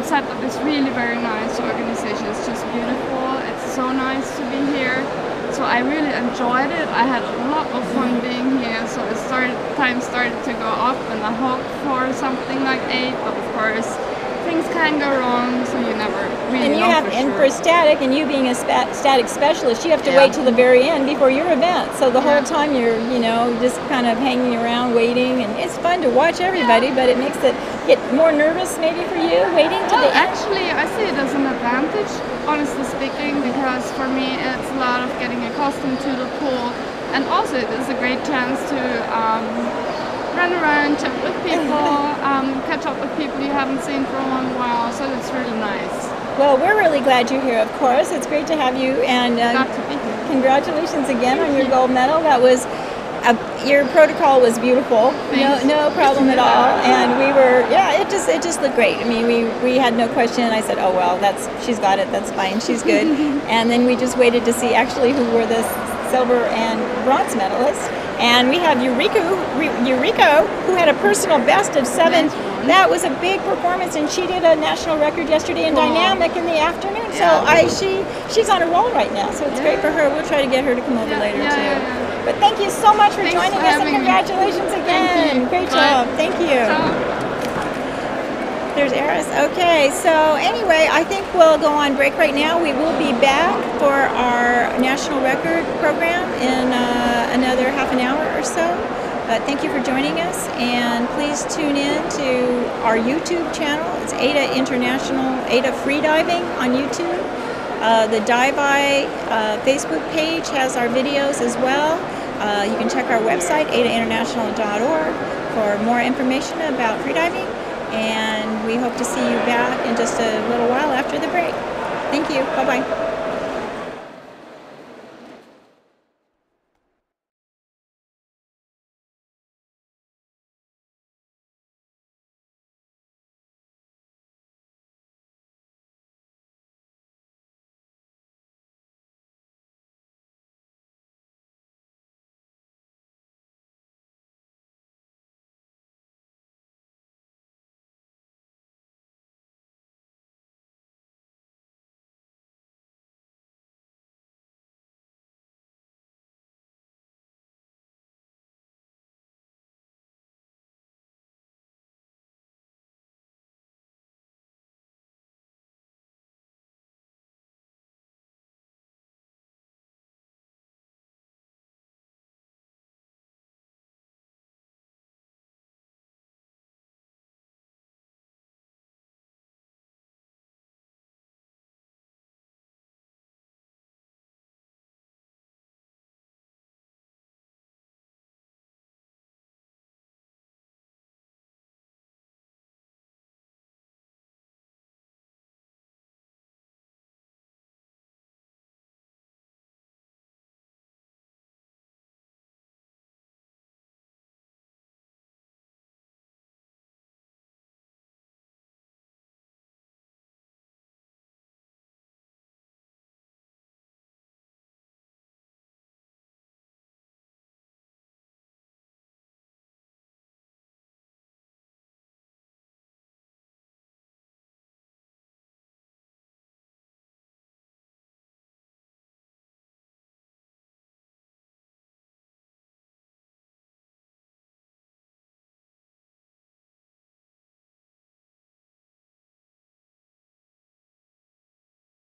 Setup is really very nice. The organization is just beautiful. It's so nice to be here. So I really enjoyed it. I had a lot of fun being here. So time started to go up, and I hoped for something like 8. But of course, things can go wrong, so you never really know for and sure. for static, and you being a static specialist, you have to wait till the very end before your event. So the whole time you're, just kind of hanging around waiting, and it's fun to watch everybody, but it makes it get more nervous maybe for you waiting to the end. Actually, I see it as an advantage, honestly speaking, because for me it's a lot of getting accustomed to the pool, and also it is a great chance to run around, chat with people, catch up with people you haven't seen for a long while, so it's really nice. Well, we're really glad you're here, of course. It's great to have you, and Glad to be here. congratulations again on your gold medal. That was your protocol was beautiful. Thanks. No problem at all. And we were, it just looked great. I mean, we had no question. I said, oh well, she's got it. That's fine. She's good. And then we just waited to see actually who were the silver and bronze medalists. And we have Eureka, who had a personal best of 7. That was a big performance, and she did a national record yesterday in dynamic in the afternoon. So she's on a roll right now. So it's great for her. We'll try to get her to come over later too. But thank you so much for joining us, and congratulations again. Great job. Thank you. There's Eris. Okay, so anyway, I think we'll go on break right now. We will be back for our national record program in another half an hour or so. Thank you for joining us, and please tune in to our YouTube channel. It's AIDA International, AIDA Freediving on YouTube. The Dive Eye Facebook page has our videos as well. You can check our website, aidainternational.org, for more information about freediving. And we hope to see you back in just a little while after the break. Thank you. Bye-bye.